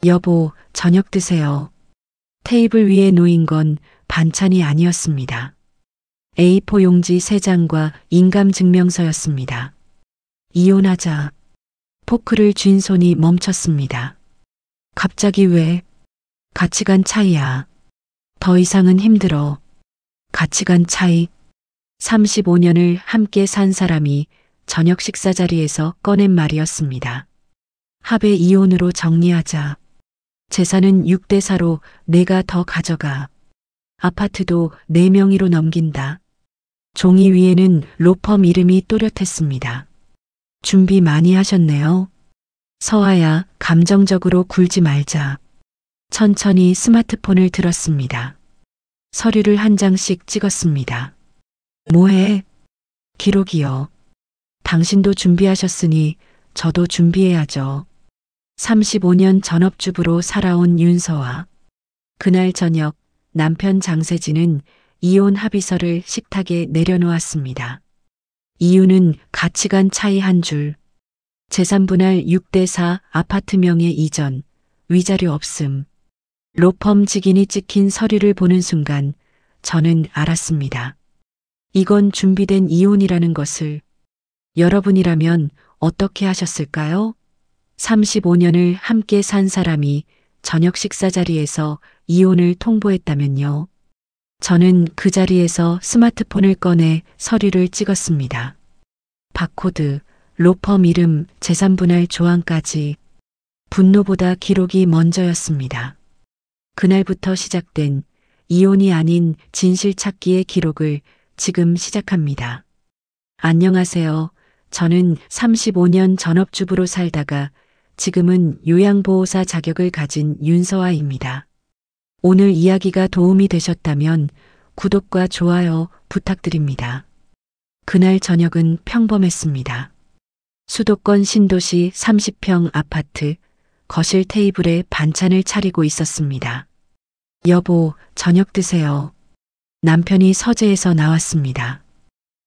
여보, 저녁 드세요. 테이블 위에 놓인 건 반찬이 아니었습니다. A4 용지 3장과 인감증명서였습니다. 이혼하자. 포크를 쥔 손이 멈췄습니다. 갑자기 왜? 가치관 차이야. 더 이상은 힘들어. 가치관 차이. 35년을 함께 산 사람이 저녁 식사 자리에서 꺼낸 말이었습니다. 합의 이혼으로 정리하자. 재산은 6대 4로 내가 더 가져가. 아파트도 내 명의로 넘긴다. 종이 위에는 로펌 이름이 또렷했습니다. 준비 많이 하셨네요. 서아야, 감정적으로 굴지 말자. 천천히 스마트폰을 들었습니다. 서류를 한 장씩 찍었습니다. 뭐해? 기록이요. 당신도 준비하셨으니 저도 준비해야죠. 35년 전업주부로 살아온 윤서아. 그날 저녁 남편 장세진은 이혼 합의서를 식탁에 내려놓았습니다. 이유는 가치관 차이 한 줄. 재산 분할 6대 4 아파트 명의 이전, 위자료 없음. 로펌 직인이 찍힌 서류를 보는 순간 저는 알았습니다. 이건 준비된 이혼이라는 것을. 여러분이라면 어떻게 하셨을까요? 35년을 함께 산 사람이 저녁 식사 자리에서 이혼을 통보했다면요. 저는 그 자리에서 스마트폰을 꺼내 서류를 찍었습니다. 바코드, 로펌 이름, 재산분할 조항까지. 분노보다 기록이 먼저였습니다. 그날부터 시작된 이혼이 아닌 진실 찾기의 기록을 지금 시작합니다. 안녕하세요. 저는 35년 전업주부로 살다가 지금은 요양보호사 자격을 가진 윤서아입니다. 오늘 이야기가 도움이 되셨다면 구독과 좋아요 부탁드립니다. 그날 저녁은 평범했습니다. 수도권 신도시 30평 아파트, 거실 테이블에 반찬을 차리고 있었습니다. 여보, 저녁 드세요. 남편이 서재에서 나왔습니다.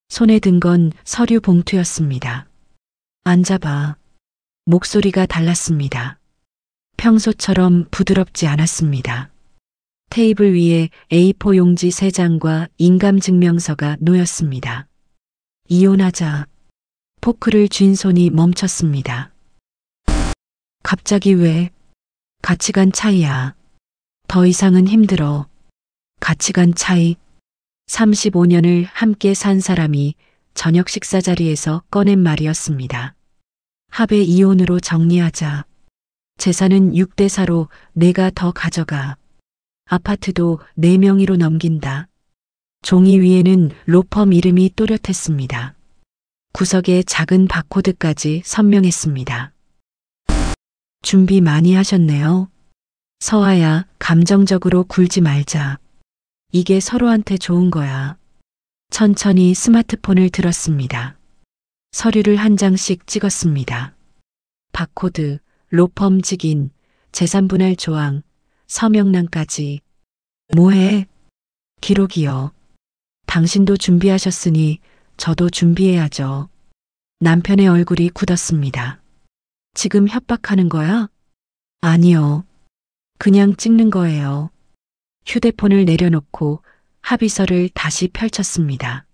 손에 든 건 서류 봉투였습니다. 앉아봐. 목소리가 달랐습니다. 평소처럼 부드럽지 않았습니다. 테이블 위에 A4 용지 3장과 인감증명서가 놓였습니다. 이혼하자. 포크를 쥔 손이 멈췄습니다. 갑자기 왜? 가치관 차이야. 더 이상은 힘들어. 가치관 차이. 35년을 함께 산 사람이 저녁 식사 자리에서 꺼낸 말이었습니다. 합의 이혼으로 정리하자. 재산은 6대 4로 내가 더 가져가. 아파트도 내 명의로 넘긴다. 종이 위에는 로펌 이름이 또렷했습니다. 구석에 작은 바코드까지 선명했습니다. 준비 많이 하셨네요. 서아야, 감정적으로 굴지 말자. 이게 서로한테 좋은 거야. 천천히 스마트폰을 들었습니다. 서류를 한 장씩 찍었습니다. 바코드, 로펌 직인, 재산분할 조항, 서명란까지. 뭐해? 기록이요. 당신도 준비하셨으니 저도 준비해야죠. 남편의 얼굴이 굳었습니다. 지금 협박하는 거야? 아니요. 그냥 찍는 거예요. 휴대폰을 내려놓고 합의서를 다시 펼쳤습니다.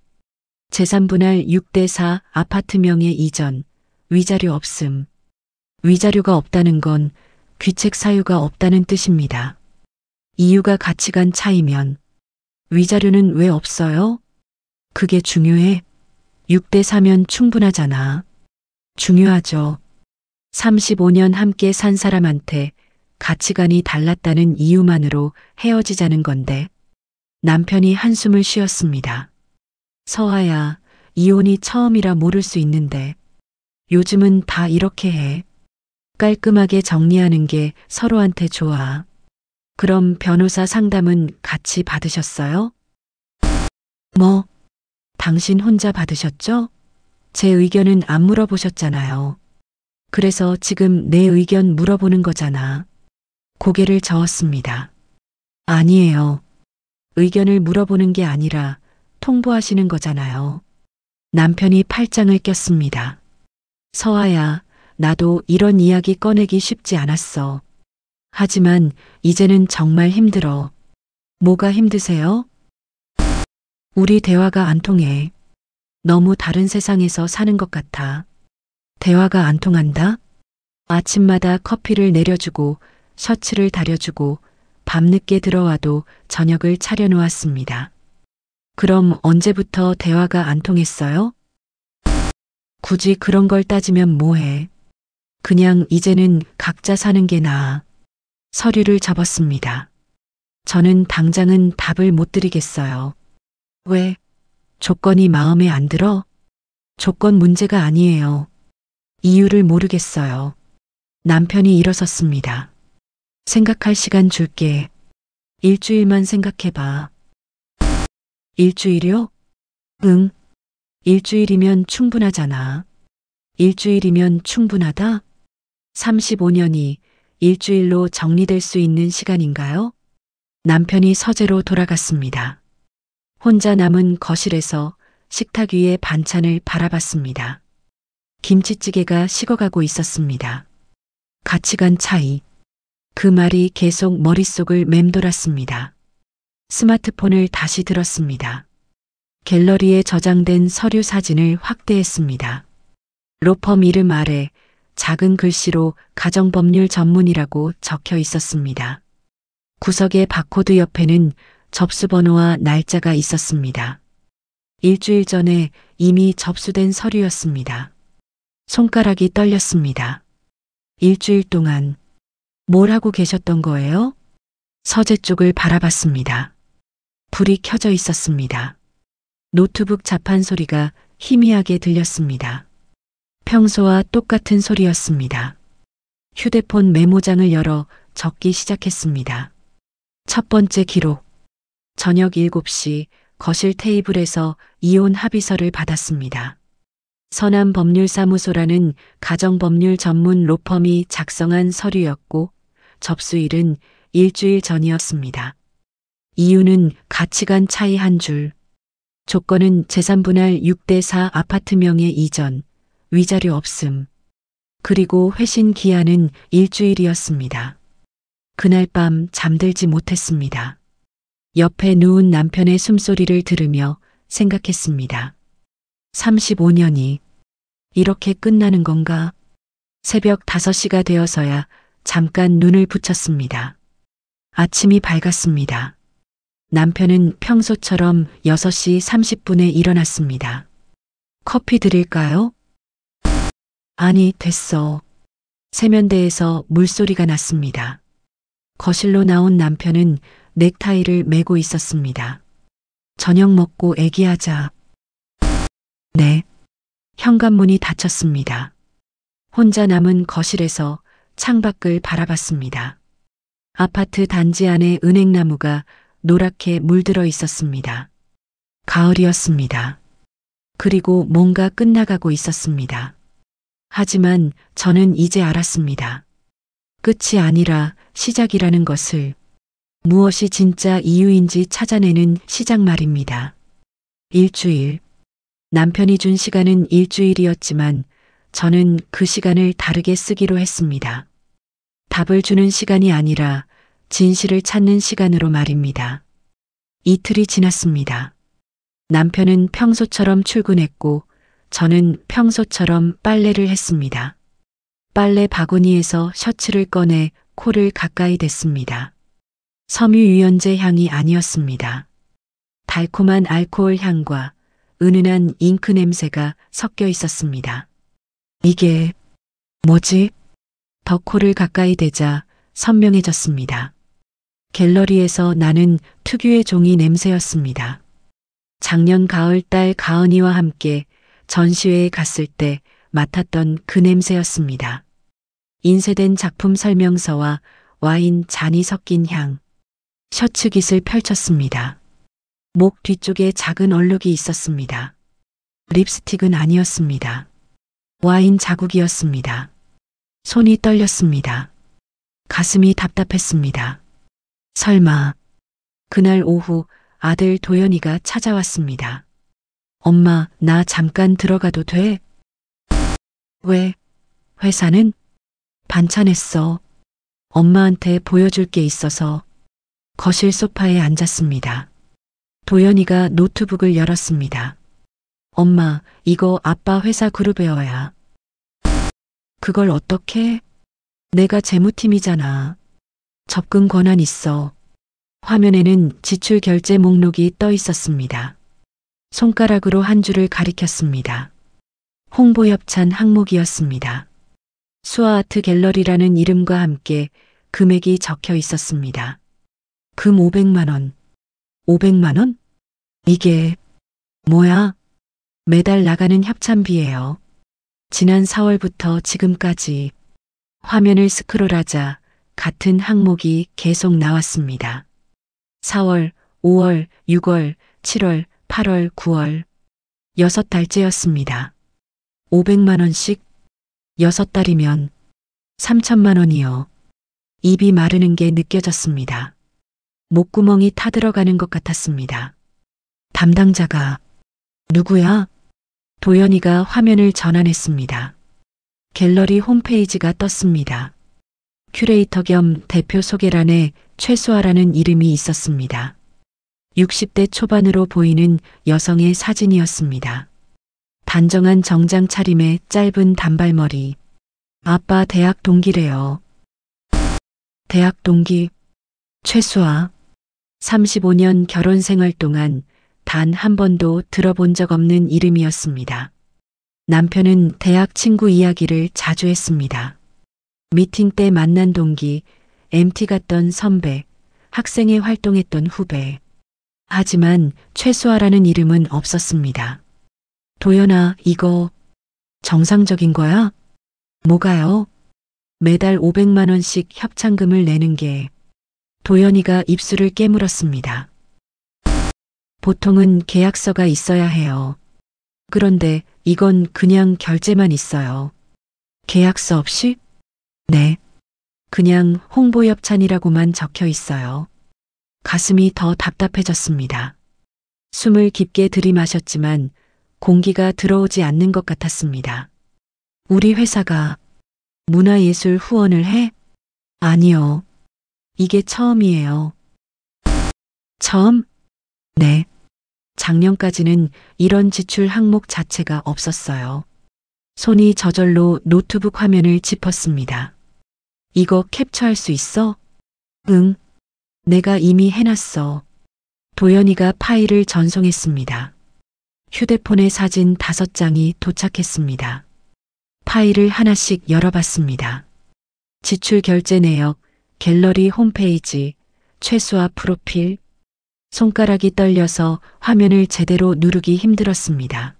재산분할 6대 4 아파트 명의 이전, 위자료 없음. 위자료가 없다는 건 귀책 사유가 없다는 뜻입니다. 이유가 가치관 차이면 위자료는 왜 없어요? 그게 중요해? 6대 4면 충분하잖아. 중요하죠. 35년 함께 산 사람한테 가치관이 달랐다는 이유만으로 헤어지자는 건데. 남편이 한숨을 쉬었습니다. 서아야, 이혼이 처음이라 모를 수 있는데 요즘은 다 이렇게 해. 깔끔하게 정리하는 게 서로한테 좋아. 그럼 변호사 상담은 같이 받으셨어요? 뭐? 당신 혼자 받으셨죠? 제 의견은 안 물어보셨잖아요. 그래서 지금 내 의견 물어보는 거잖아. 고개를 저었습니다. 아니에요. 의견을 물어보는 게 아니라 통보하시는 거잖아요. 남편이 팔짱을 꼈습니다. 서아야, 나도 이런 이야기 꺼내기 쉽지 않았어. 하지만 이제는 정말 힘들어. 뭐가 힘드세요? 우리 대화가 안 통해. 너무 다른 세상에서 사는 것 같아. 대화가 안 통한다? 아침마다 커피를 내려주고 셔츠를 다려주고 밤늦게 들어와도 저녁을 차려놓았습니다. 그럼 언제부터 대화가 안 통했어요? 굳이 그런 걸 따지면 뭐해. 그냥 이제는 각자 사는 게 나아. 서류를 접었습니다. 저는 당장은 답을 못 드리겠어요. 왜? 조건이 마음에 안 들어? 조건 문제가 아니에요. 이유를 모르겠어요. 남편이 일어섰습니다. 생각할 시간 줄게. 일주일만 생각해봐. 일주일이요? 응. 일주일이면 충분하잖아. 일주일이면 충분하다? 35년이 일주일로 정리될 수 있는 시간인가요? 남편이 서재로 돌아갔습니다. 혼자 남은 거실에서 식탁 위에 반찬을 바라봤습니다. 김치찌개가 식어가고 있었습니다. 가치관 차이. 그 말이 계속 머릿속을 맴돌았습니다. 스마트폰을 다시 들었습니다. 갤러리에 저장된 서류 사진을 확대했습니다. 로펌 이름 아래 작은 글씨로 가정법률 전문이라고 적혀 있었습니다. 구석의 바코드 옆에는 접수번호와 날짜가 있었습니다. 일주일 전에 이미 접수된 서류였습니다. 손가락이 떨렸습니다. 일주일 동안 뭘 하고 계셨던 거예요? 서재 쪽을 바라봤습니다. 불이 켜져 있었습니다. 노트북 자판 소리가 희미하게 들렸습니다. 평소와 똑같은 소리였습니다. 휴대폰 메모장을 열어 적기 시작했습니다. 첫 번째 기록. 저녁 7시 거실 테이블에서 이혼 합의서를 받았습니다. 서남법률사무소라는 가정법률 전문 로펌이 작성한 서류였고 접수일은 일주일 전이었습니다. 이유는 가치관 차이 한 줄. 조건은 재산분할 6대4 아파트 명의 이전, 위자료 없음. 그리고 회신 기한은 일주일이었습니다. 그날 밤 잠들지 못했습니다. 옆에 누운 남편의 숨소리를 들으며 생각했습니다. 35년이 이렇게 끝나는 건가? 새벽 5시가 되어서야 잠깐 눈을 붙였습니다. 아침이 밝았습니다. 남편은 평소처럼 6시 30분에 일어났습니다. 커피 드릴까요? 아니, 됐어. 세면대에서 물소리가 났습니다. 거실로 나온 남편은 넥타이를 매고 있었습니다. 저녁 먹고 애기하자. 네. 현관문이 닫혔습니다. 혼자 남은 거실에서 창밖을 바라봤습니다. 아파트 단지 안에 은행나무가 노랗게 물들어 있었습니다. 가을이었습니다. 그리고 뭔가 끝나가고 있었습니다. 하지만 저는 이제 알았습니다. 끝이 아니라 시작이라는 것을. 무엇이 진짜 이유인지 찾아내는 시작 말입니다. 일주일. 남편이 준 시간은 일주일이었지만 저는 그 시간을 다르게 쓰기로 했습니다. 답을 주는 시간이 아니라 진실을 찾는 시간으로 말입니다. 이틀이 지났습니다. 남편은 평소처럼 출근했고 저는 평소처럼 빨래를 했습니다. 빨래 바구니에서 셔츠를 꺼내 코를 가까이 댔습니다. 섬유유연제 향이 아니었습니다. 달콤한 알코올 향과 은은한 잉크 냄새가 섞여 있었습니다. 이게 뭐지? 더 코를 가까이 대자 선명해졌습니다. 갤러리에서 나는 특유의 종이 냄새였습니다. 작년 가을 딸 가은이와 함께 전시회에 갔을 때 맡았던 그 냄새였습니다. 인쇄된 작품 설명서와 와인 잔이 섞인 향. 셔츠 깃을 펼쳤습니다. 목 뒤쪽에 작은 얼룩이 있었습니다. 립스틱은 아니었습니다. 와인 자국이었습니다. 손이 떨렸습니다. 가슴이 답답했습니다. 설마. 그날 오후 아들 도연이가 찾아왔습니다. 엄마, 나 잠깐 들어가도 돼? 왜? 회사는? 반찬했어. 엄마한테 보여줄 게 있어서 거실 소파에 앉았습니다. 도연이가 노트북을 열었습니다. 엄마, 이거 아빠 회사 그룹웨어야. 그걸 어떻게? 내가 재무팀이잖아. 접근 권한 있어. 화면에는 지출 결제 목록이 떠 있었습니다. 손가락으로 한 줄을 가리켰습니다. 홍보 협찬 항목이었습니다. 수아아트 갤러리라는 이름과 함께 금액이 적혀 있었습니다. 금 500만 원. 500만 원? 이게 뭐야? 매달 나가는 협찬비예요. 지난 4월부터 지금까지. 화면을 스크롤하자 같은 항목이 계속 나왔습니다. 4월, 5월, 6월, 7월, 8월, 9월. 6달째였습니다. 500만 원씩 6달이면 3천만 원이요. 입이 마르는 게 느껴졌습니다. 목구멍이 타들어가는 것 같았습니다. 담당자가 누구야? 도연이가 화면을 전환했습니다. 갤러리 홈페이지가 떴습니다. 큐레이터 겸 대표 소개란에 최수아라는 이름이 있었습니다. 60대 초반으로 보이는 여성의 사진이었습니다. 단정한 정장 차림에 짧은 단발머리. 아빠 대학 동기래요. 대학 동기? 최수아. 35년 결혼 생활 동안 단 한 번도 들어본 적 없는 이름이었습니다. 남편은 대학 친구 이야기를 자주 했습니다. 미팅 때 만난 동기, MT 갔던 선배, 학생회 활동했던 후배. 하지만 최수아라는 이름은 없었습니다. 도연아, 이거 정상적인 거야? 뭐가요? 매달 500만 원씩 협찬금을 내는 게. 도연이가 입술을 깨물었습니다. 보통은 계약서가 있어야 해요. 그런데 이건 그냥 결제만 있어요. 계약서 없이? 네. 그냥 홍보 협찬이라고만 적혀 있어요. 가슴이 더 답답해졌습니다. 숨을 깊게 들이마셨지만 공기가 들어오지 않는 것 같았습니다. 우리 회사가 문화예술 후원을 해? 아니요. 이게 처음이에요. 처음? 네. 작년까지는 이런 지출 항목 자체가 없었어요. 손이 저절로 노트북 화면을 짚었습니다. 이거 캡처할 수 있어? 응. 내가 이미 해놨어. 도연이가 파일을 전송했습니다. 휴대폰에 사진 5장이 도착했습니다. 파일을 하나씩 열어봤습니다. 지출 결제 내역, 갤러리 홈페이지, 최수아 프로필. 손가락이 떨려서 화면을 제대로 누르기 힘들었습니다.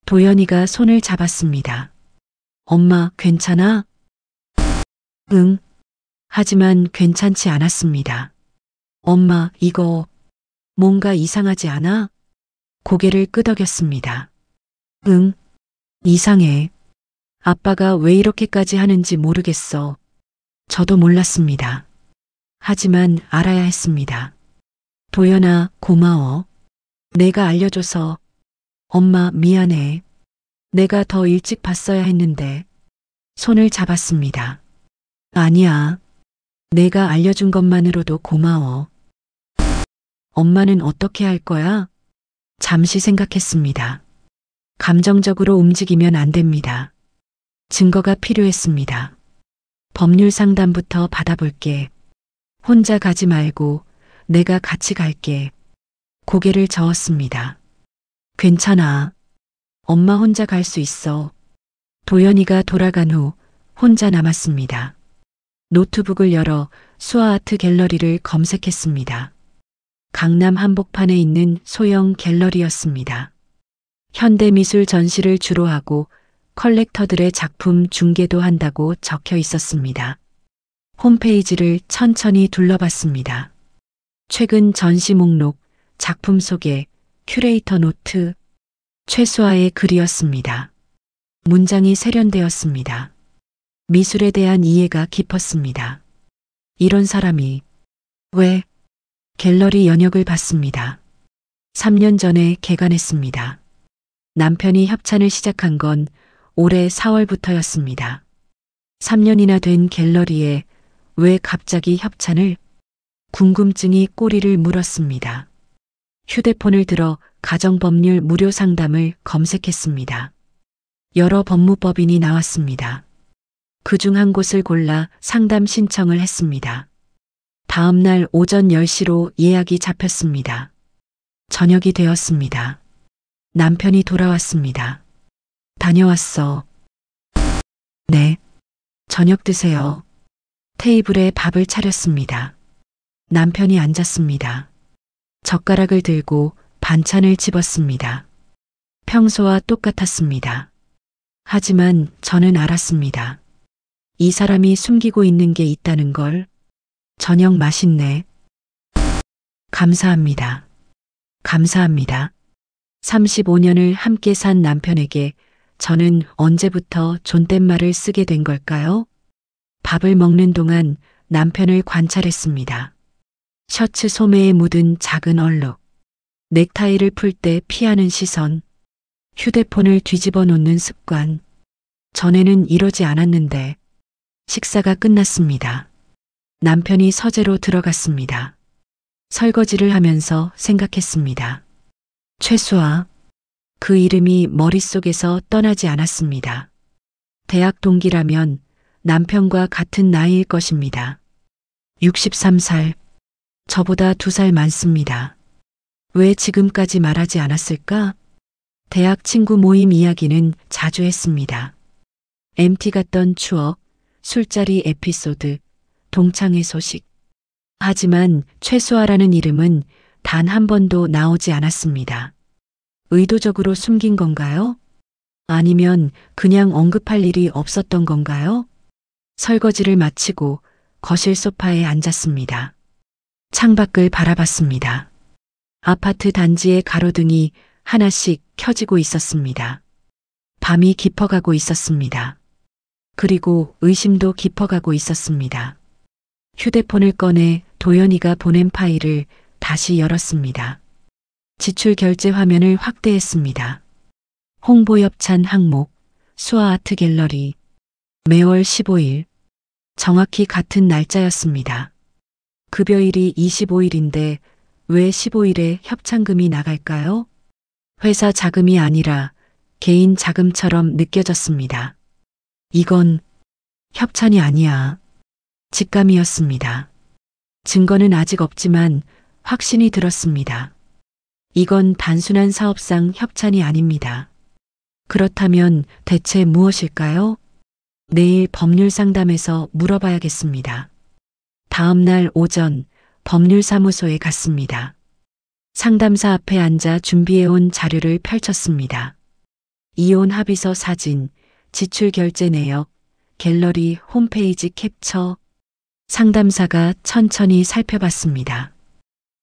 도연이가 손을 잡았습니다. 엄마, 괜찮아? 응. 하지만 괜찮지 않았습니다. 엄마, 이거 뭔가 이상하지 않아? 고개를 끄덕였습니다. 응. 이상해. 아빠가 왜 이렇게까지 하는지 모르겠어. 저도 몰랐습니다. 하지만 알아야 했습니다. 도연아, 고마워. 내가 알려줘서. 엄마, 미안해. 내가 더 일찍 봤어야 했는데. 손을 잡았습니다. 아니야. 내가 알려준 것만으로도 고마워. 엄마는 어떻게 할 거야? 잠시 생각했습니다. 감정적으로 움직이면 안 됩니다. 증거가 필요했습니다. 법률 상담부터 받아볼게. 혼자 가지 말고 내가 같이 갈게. 고개를 저었습니다. 괜찮아. 엄마 혼자 갈 수 있어. 도연이가 돌아간 후 혼자 남았습니다. 노트북을 열어 수아아트 갤러리를 검색했습니다. 강남 한복판에 있는 소형 갤러리였습니다. 현대미술 전시를 주로 하고 컬렉터들의 작품 중개도 한다고 적혀 있었습니다. 홈페이지를 천천히 둘러봤습니다. 최근 전시 목록, 작품 소개, 큐레이터 노트, 최수아의 글이었습니다. 문장이 세련되었습니다. 미술에 대한 이해가 깊었습니다. 이런 사람이 왜 갤러리 연역을 받습니다. 3년 전에 개관했습니다. 남편이 협찬을 시작한 건 올해 4월부터였습니다. 3년이나 된 갤러리에 왜 갑자기 협찬을? 궁금증이 꼬리를 물었습니다. 휴대폰을 들어 가정법률 무료 상담을 검색했습니다. 여러 법무법인이 나왔습니다. 그중 한 곳을 골라 상담 신청을 했습니다. 다음 날 오전 10시로 예약이 잡혔습니다. 저녁이 되었습니다. 남편이 돌아왔습니다. 다녀왔어. 네. 저녁 드세요. 테이블에 밥을 차렸습니다. 남편이 앉았습니다. 젓가락을 들고 반찬을 집었습니다. 평소와 똑같았습니다. 하지만 저는 알았습니다. 이 사람이 숨기고 있는 게 있다는 걸. 저녁 맛있네. 감사합니다. 감사합니다. 35년을 함께 산 남편에게 저는 언제부터 존댓말을 쓰게 된 걸까요? 밥을 먹는 동안 남편을 관찰했습니다. 셔츠 소매에 묻은 작은 얼룩, 넥타이를 풀 때 피하는 시선, 휴대폰을 뒤집어 놓는 습관. 전에는 이러지 않았는데 식사가 끝났습니다. 남편이 서재로 들어갔습니다. 설거지를 하면서 생각했습니다. 최수아. 그 이름이 머릿속에서 떠나지 않았습니다. 대학 동기라면 남편과 같은 나이일 것입니다. 63살. 저보다 2살 많습니다. 왜 지금까지 말하지 않았을까? 대학 친구 모임 이야기는 자주 했습니다. MT 갔던 추억, 술자리 에피소드, 동창회 소식. 하지만 최수아라는 이름은 단 한 번도 나오지 않았습니다. 의도적으로 숨긴 건가요? 아니면 그냥 언급할 일이 없었던 건가요? 설거지를 마치고 거실 소파에 앉았습니다. 창밖을 바라봤습니다. 아파트 단지의 가로등이 하나씩 켜지고 있었습니다. 밤이 깊어가고 있었습니다. 그리고 의심도 깊어가고 있었습니다. 휴대폰을 꺼내 도연이가 보낸 파일을 다시 열었습니다. 지출 결제 화면을 확대했습니다. 홍보 협찬 항목, 수아 아트 갤러리, 매월 15일, 정확히 같은 날짜였습니다. 급여일이 25일인데 왜 15일에 협찬금이 나갈까요? 회사 자금이 아니라 개인 자금처럼 느껴졌습니다. 이건 협찬이 아니야. 직감이었습니다. 증거는 아직 없지만 확신이 들었습니다. 이건 단순한 사업상 협찬이 아닙니다. 그렇다면 대체 무엇일까요? 내일 법률 상담에서 물어봐야겠습니다. 다음 날 오전 법률사무소에 갔습니다. 상담사 앞에 앉아 준비해온 자료를 펼쳤습니다. 이혼 합의서 사진, 지출 결제 내역, 갤러리 홈페이지 캡처. 상담사가 천천히 살펴봤습니다.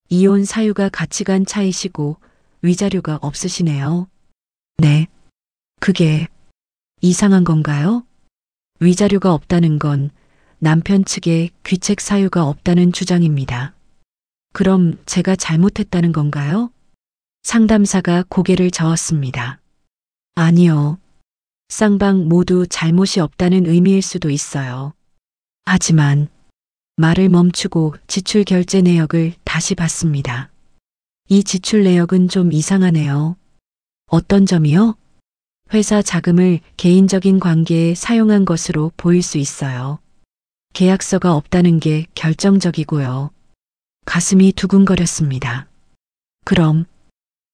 이혼 사유가 가치관 차이시고 위자료가 없으시네요. 네. 그게 이상한 건가요? 위자료가 없다는 건 남편 측에 귀책 사유가 없다는 주장입니다. 그럼 제가 잘못했다는 건가요? 상담사가 고개를 저었습니다. 아니요. 쌍방 모두 잘못이 없다는 의미일 수도 있어요. 하지만 말을 멈추고 지출 결제 내역을 다시 봤습니다. 이 지출 내역은 좀 이상하네요. 어떤 점이요? 회사 자금을 개인적인 관계에 사용한 것으로 보일 수 있어요. 계약서가 없다는 게 결정적이고요. 가슴이 두근거렸습니다. 그럼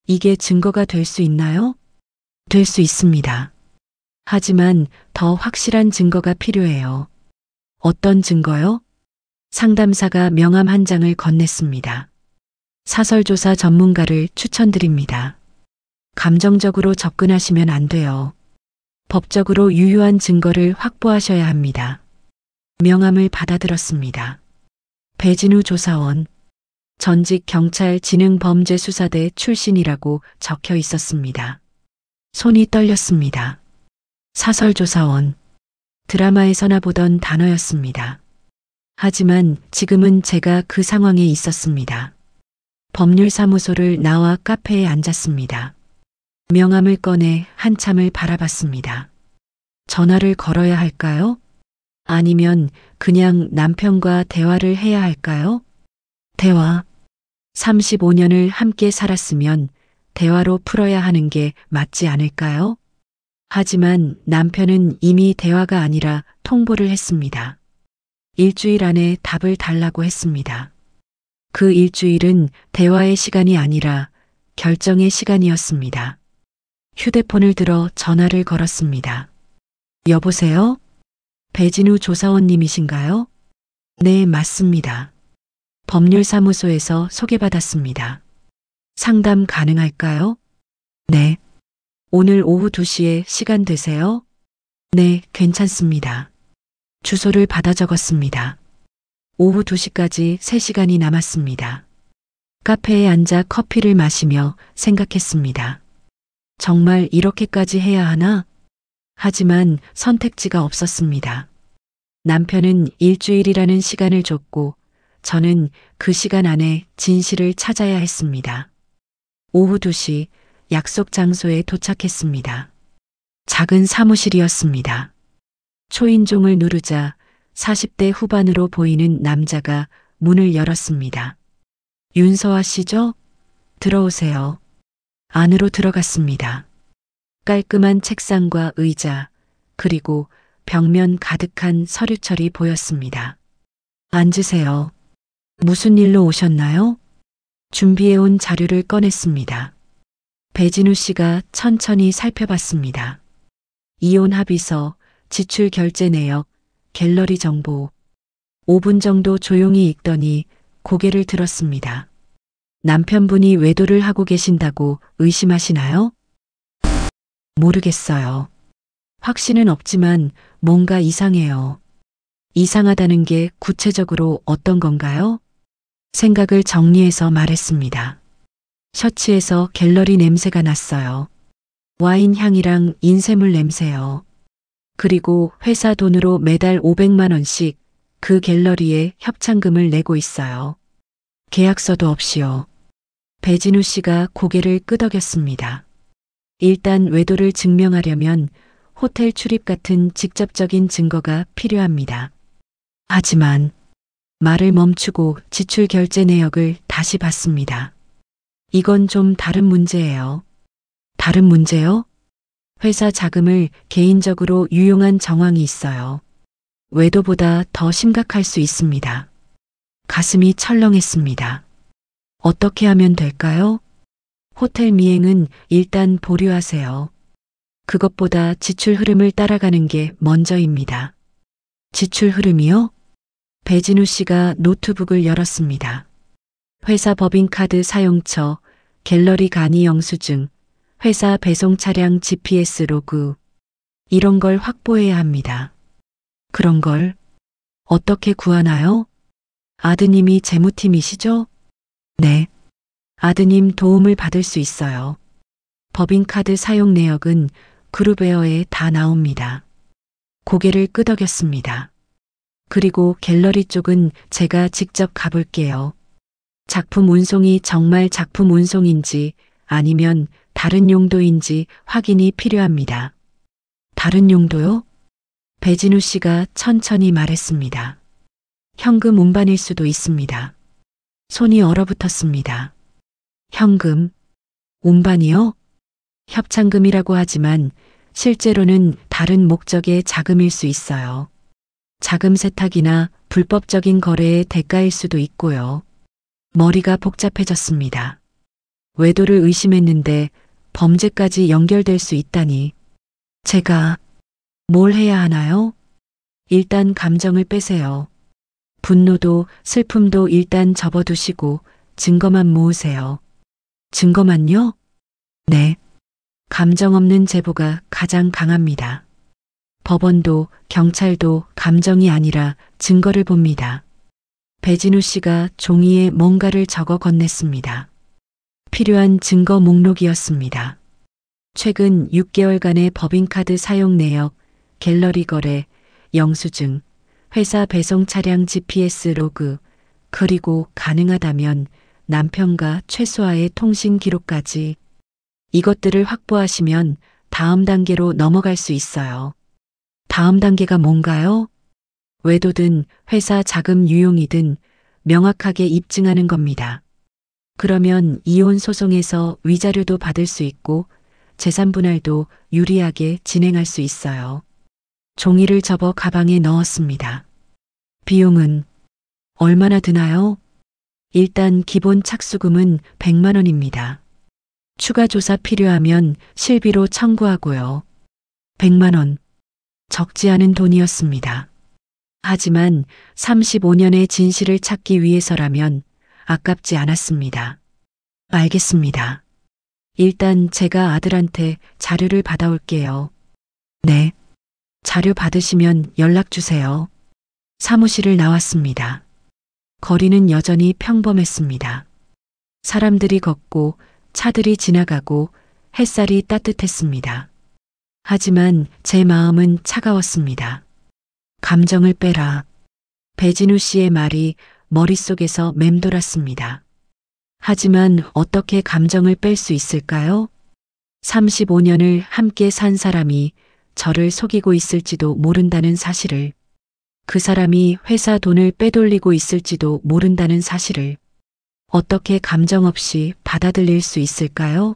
이게 증거가 될 수 있나요? 될 수 있습니다. 하지만 더 확실한 증거가 필요해요. 어떤 증거요? 상담사가 명함 한 장을 건넸습니다. 사설조사 전문가를 추천드립니다. 감정적으로 접근하시면 안 돼요. 법적으로 유효한 증거를 확보하셔야 합니다. 명함을 받아들었습니다. 배진우 조사원, 전직 경찰 지능범죄수사대 출신이라고 적혀 있었습니다. 손이 떨렸습니다. 사설조사원, 드라마에서나 보던 단어였습니다. 하지만 지금은 제가 그 상황에 있었습니다. 법률사무소를 나와 카페에 앉았습니다. 명함을 꺼내 한참을 바라봤습니다. 전화를 걸어야 할까요? 아니면 그냥 남편과 대화를 해야 할까요? 대화. 35년을 함께 살았으면 대화로 풀어야 하는 게 맞지 않을까요? 하지만 남편은 이미 대화가 아니라 통보를 했습니다. 일주일 안에 답을 달라고 했습니다. 그 일주일은 대화의 시간이 아니라 결정의 시간이었습니다. 휴대폰을 들어 전화를 걸었습니다. 여보세요? 배진우 조사원님이신가요? 네, 맞습니다. 법률사무소에서 소개받았습니다. 상담 가능할까요? 네. 오늘 오후 2시에 시간 되세요? 네, 괜찮습니다. 주소를 받아 적었습니다. 오후 2시까지 3시간이 남았습니다. 카페에 앉아 커피를 마시며 생각했습니다. 정말 이렇게까지 해야 하나? 하지만 선택지가 없었습니다. 남편은 일주일이라는 시간을 줬고 저는 그 시간 안에 진실을 찾아야 했습니다. 오후 2시 약속 장소에 도착했습니다. 작은 사무실이었습니다. 초인종을 누르자 40대 후반으로 보이는 남자가 문을 열었습니다. 윤서아 씨죠? 들어오세요. 안으로 들어갔습니다. 깔끔한 책상과 의자, 그리고 벽면 가득한 서류철이 보였습니다. 앉으세요. 무슨 일로 오셨나요? 준비해온 자료를 꺼냈습니다. 배진우 씨가 천천히 살펴봤습니다. 이혼 합의서, 지출 결제 내역, 갤러리 정보. 5분 정도 조용히 읽더니 고개를 들었습니다. 남편분이 외도를 하고 계신다고 의심하시나요? 모르겠어요. 확신은 없지만 뭔가 이상해요. 이상하다는 게 구체적으로 어떤 건가요? 생각을 정리해서 말했습니다. 셔츠에서 갤러리 냄새가 났어요. 와인 향이랑 인쇄물 냄새요. 그리고 회사 돈으로 매달 500만 원씩 그 갤러리에 협찬금을 내고 있어요. 계약서도 없이요. 배진우 씨가 고개를 끄덕였습니다. 일단 외도를 증명하려면 호텔 출입 같은 직접적인 증거가 필요합니다. 하지만 말을 멈추고 지출 결제 내역을 다시 봤습니다. 이건 좀 다른 문제예요. 다른 문제요? 회사 자금을 개인적으로 유용한 정황이 있어요. 외도보다 더 심각할 수 있습니다. 가슴이 철렁했습니다. 어떻게 하면 될까요? 호텔 미행은 일단 보류하세요. 그것보다 지출 흐름을 따라가는 게 먼저입니다. 지출 흐름이요? 배진우 씨가 노트북을 열었습니다. 회사 법인카드 사용처, 갤러리 간이 영수증, 회사 배송 차량 GPS 로그. 이런 걸 확보해야 합니다. 그런 걸 어떻게 구하나요? 아드님이 재무팀이시죠? 네. 아드님 도움을 받을 수 있어요. 법인카드 사용 내역은 그룹웨어에 다 나옵니다. 고개를 끄덕였습니다. 그리고 갤러리 쪽은 제가 직접 가볼게요. 작품 운송이 정말 작품 운송인지 아니면 다른 용도인지 확인이 필요합니다. 다른 용도요? 배진우 씨가 천천히 말했습니다. 현금 운반일 수도 있습니다. 손이 얼어붙었습니다. 현금, 운반이요? 협찬금이라고 하지만 실제로는 다른 목적의 자금일 수 있어요. 자금 세탁이나 불법적인 거래의 대가일 수도 있고요. 머리가 복잡해졌습니다. 외도를 의심했는데 범죄까지 연결될 수 있다니. 제가 뭘 해야 하나요? 일단 감정을 빼세요. 분노도 슬픔도 일단 접어두시고 증거만 모으세요. 증거만요? 네. 감정 없는 제보가 가장 강합니다. 법원도 경찰도 감정이 아니라 증거를 봅니다. 배진우 씨가 종이에 뭔가를 적어 건넸습니다. 필요한 증거 목록이었습니다. 최근 6개월간의 법인카드 사용 내역, 갤러리 거래, 영수증, 회사 배송 차량 GPS 로그, 그리고 가능하다면 남편과 최소화의 통신 기록까지. 이것들을 확보하시면 다음 단계로 넘어갈 수 있어요. 다음 단계가 뭔가요? 외도든 회사 자금 유용이든 명확하게 입증하는 겁니다. 그러면 이혼 소송에서 위자료도 받을 수 있고 재산 분할도 유리하게 진행할 수 있어요. 종이를 접어 가방에 넣었습니다. 비용은 얼마나 드나요? 일단 기본 착수금은 100만 원입니다. 추가 조사 필요하면 실비로 청구하고요. 100만 원. 적지 않은 돈이었습니다. 하지만 35년의 진실을 찾기 위해서라면 아깝지 않았습니다. 알겠습니다. 일단 제가 아들한테 자료를 받아올게요. 네. 자료 받으시면 연락 주세요. 사무실을 나왔습니다. 거리는 여전히 평범했습니다. 사람들이 걷고 차들이 지나가고 햇살이 따뜻했습니다. 하지만 제 마음은 차가웠습니다. 감정을 빼라. 배진우 씨의 말이 머릿속에서 맴돌았습니다. 하지만 어떻게 감정을 뺄 수 있을까요? 35년을 함께 산 사람이 저를 속이고 있을지도 모른다는 사실을, 그 사람이 회사 돈을 빼돌리고 있을지도 모른다는 사실을 어떻게 감정 없이 받아들일 수 있을까요?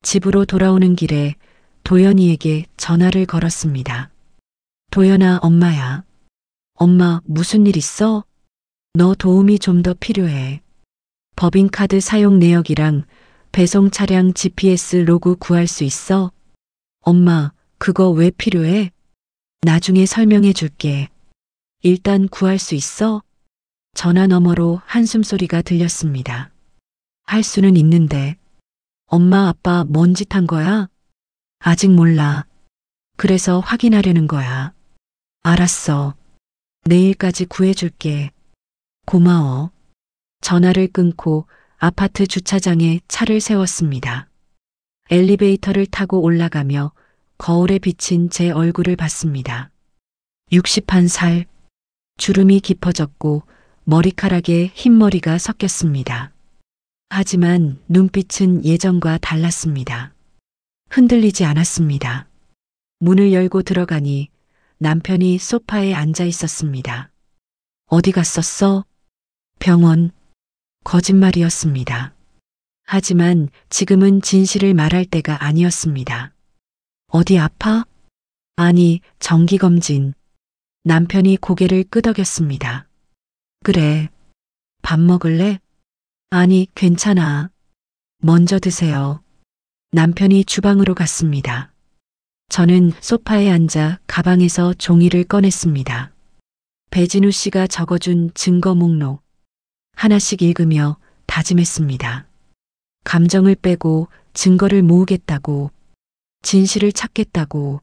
집으로 돌아오는 길에 도연이에게 전화를 걸었습니다. 도연아, 엄마야. 엄마, 무슨 일 있어? 너 도움이 좀 더 필요해. 법인카드 사용 내역이랑 배송 차량 GPS 로그 구할 수 있어? 엄마, 그거 왜 필요해? 나중에 설명해 줄게. 일단 구할 수 있어? 전화 너머로 한숨소리가 들렸습니다. 할 수는 있는데. 엄마, 아빠 뭔 짓 한 거야? 아직 몰라. 그래서 확인하려는 거야. 알았어. 내일까지 구해줄게. 고마워. 전화를 끊고 아파트 주차장에 차를 세웠습니다. 엘리베이터를 타고 올라가며 거울에 비친 제 얼굴을 봤습니다. 61살. 주름이 깊어졌고 머리카락에 흰머리가 섞였습니다. 하지만 눈빛은 예전과 달랐습니다. 흔들리지 않았습니다. 문을 열고 들어가니 남편이 소파에 앉아 있었습니다. 어디 갔었어? 병원. 거짓말이었습니다. 하지만 지금은 진실을 말할 때가 아니었습니다. 어디 아파? 아니, 정기검진. 남편이 고개를 끄덕였습니다. 그래. 밥 먹을래? 아니, 괜찮아. 먼저 드세요. 남편이 주방으로 갔습니다. 저는 소파에 앉아 가방에서 종이를 꺼냈습니다. 배진우 씨가 적어준 증거 목록. 하나씩 읽으며 다짐했습니다. 감정을 빼고 증거를 모으겠다고, 진실을 찾겠다고,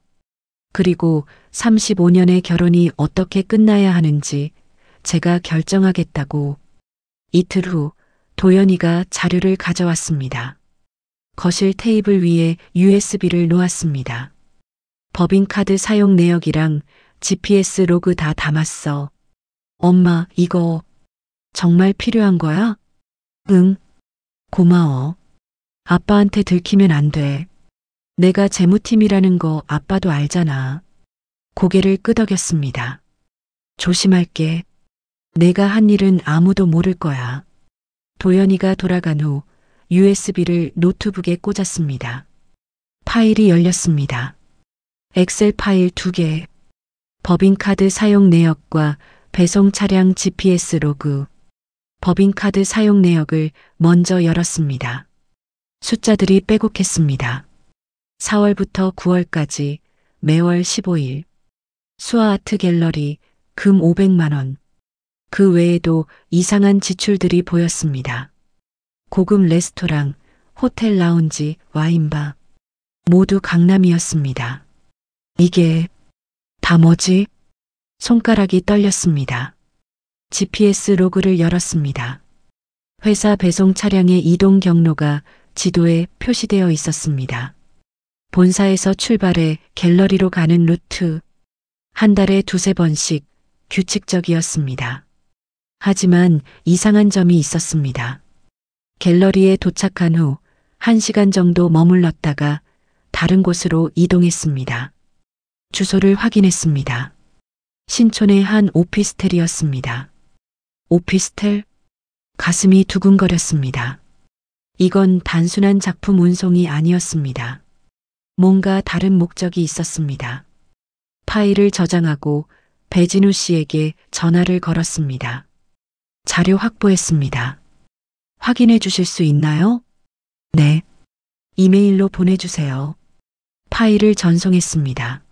그리고 35년의 결혼이 어떻게 끝나야 하는지 제가 결정하겠다고. 이틀 후 도연이가 자료를 가져왔습니다. 거실 테이블 위에 USB를 놓았습니다. 법인카드 사용 내역이랑 GPS 로그 다 담았어. 엄마, 이거 정말 필요한 거야? 응. 고마워. 아빠한테 들키면 안 돼. 내가 재무팀이라는 거 아빠도 알잖아. 고개를 끄덕였습니다. 조심할게. 내가 한 일은 아무도 모를 거야. 도연이가 돌아간 후 USB를 노트북에 꽂았습니다. 파일이 열렸습니다. 엑셀 파일 2개. 법인카드 사용 내역과 배송 차량 GPS 로그. 법인카드 사용 내역을 먼저 열었습니다. 숫자들이 빼곡했습니다. 4월부터 9월까지 매월 15일. 수아아트 갤러리 금 500만 원. 그 외에도 이상한 지출들이 보였습니다. 고급 레스토랑, 호텔 라운지, 와인바. 모두 강남이었습니다. 이게 다 뭐지? 손가락이 떨렸습니다. GPS 로그를 열었습니다. 회사 배송 차량의 이동 경로가 지도에 표시되어 있었습니다. 본사에서 출발해 갤러리로 가는 루트. 한 달에 2~3번씩 규칙적이었습니다. 하지만 이상한 점이 있었습니다. 갤러리에 도착한 후 1시간 정도 머물렀다가 다른 곳으로 이동했습니다. 주소를 확인했습니다. 신촌의 한 오피스텔이었습니다. 오피스텔? 가슴이 두근거렸습니다. 이건 단순한 작품 운송이 아니었습니다. 뭔가 다른 목적이 있었습니다. 파일을 저장하고 배진우 씨에게 전화를 걸었습니다. 자료 확보했습니다. 확인해 주실 수 있나요? 네. 이메일로 보내주세요. 파일을 전송했습니다.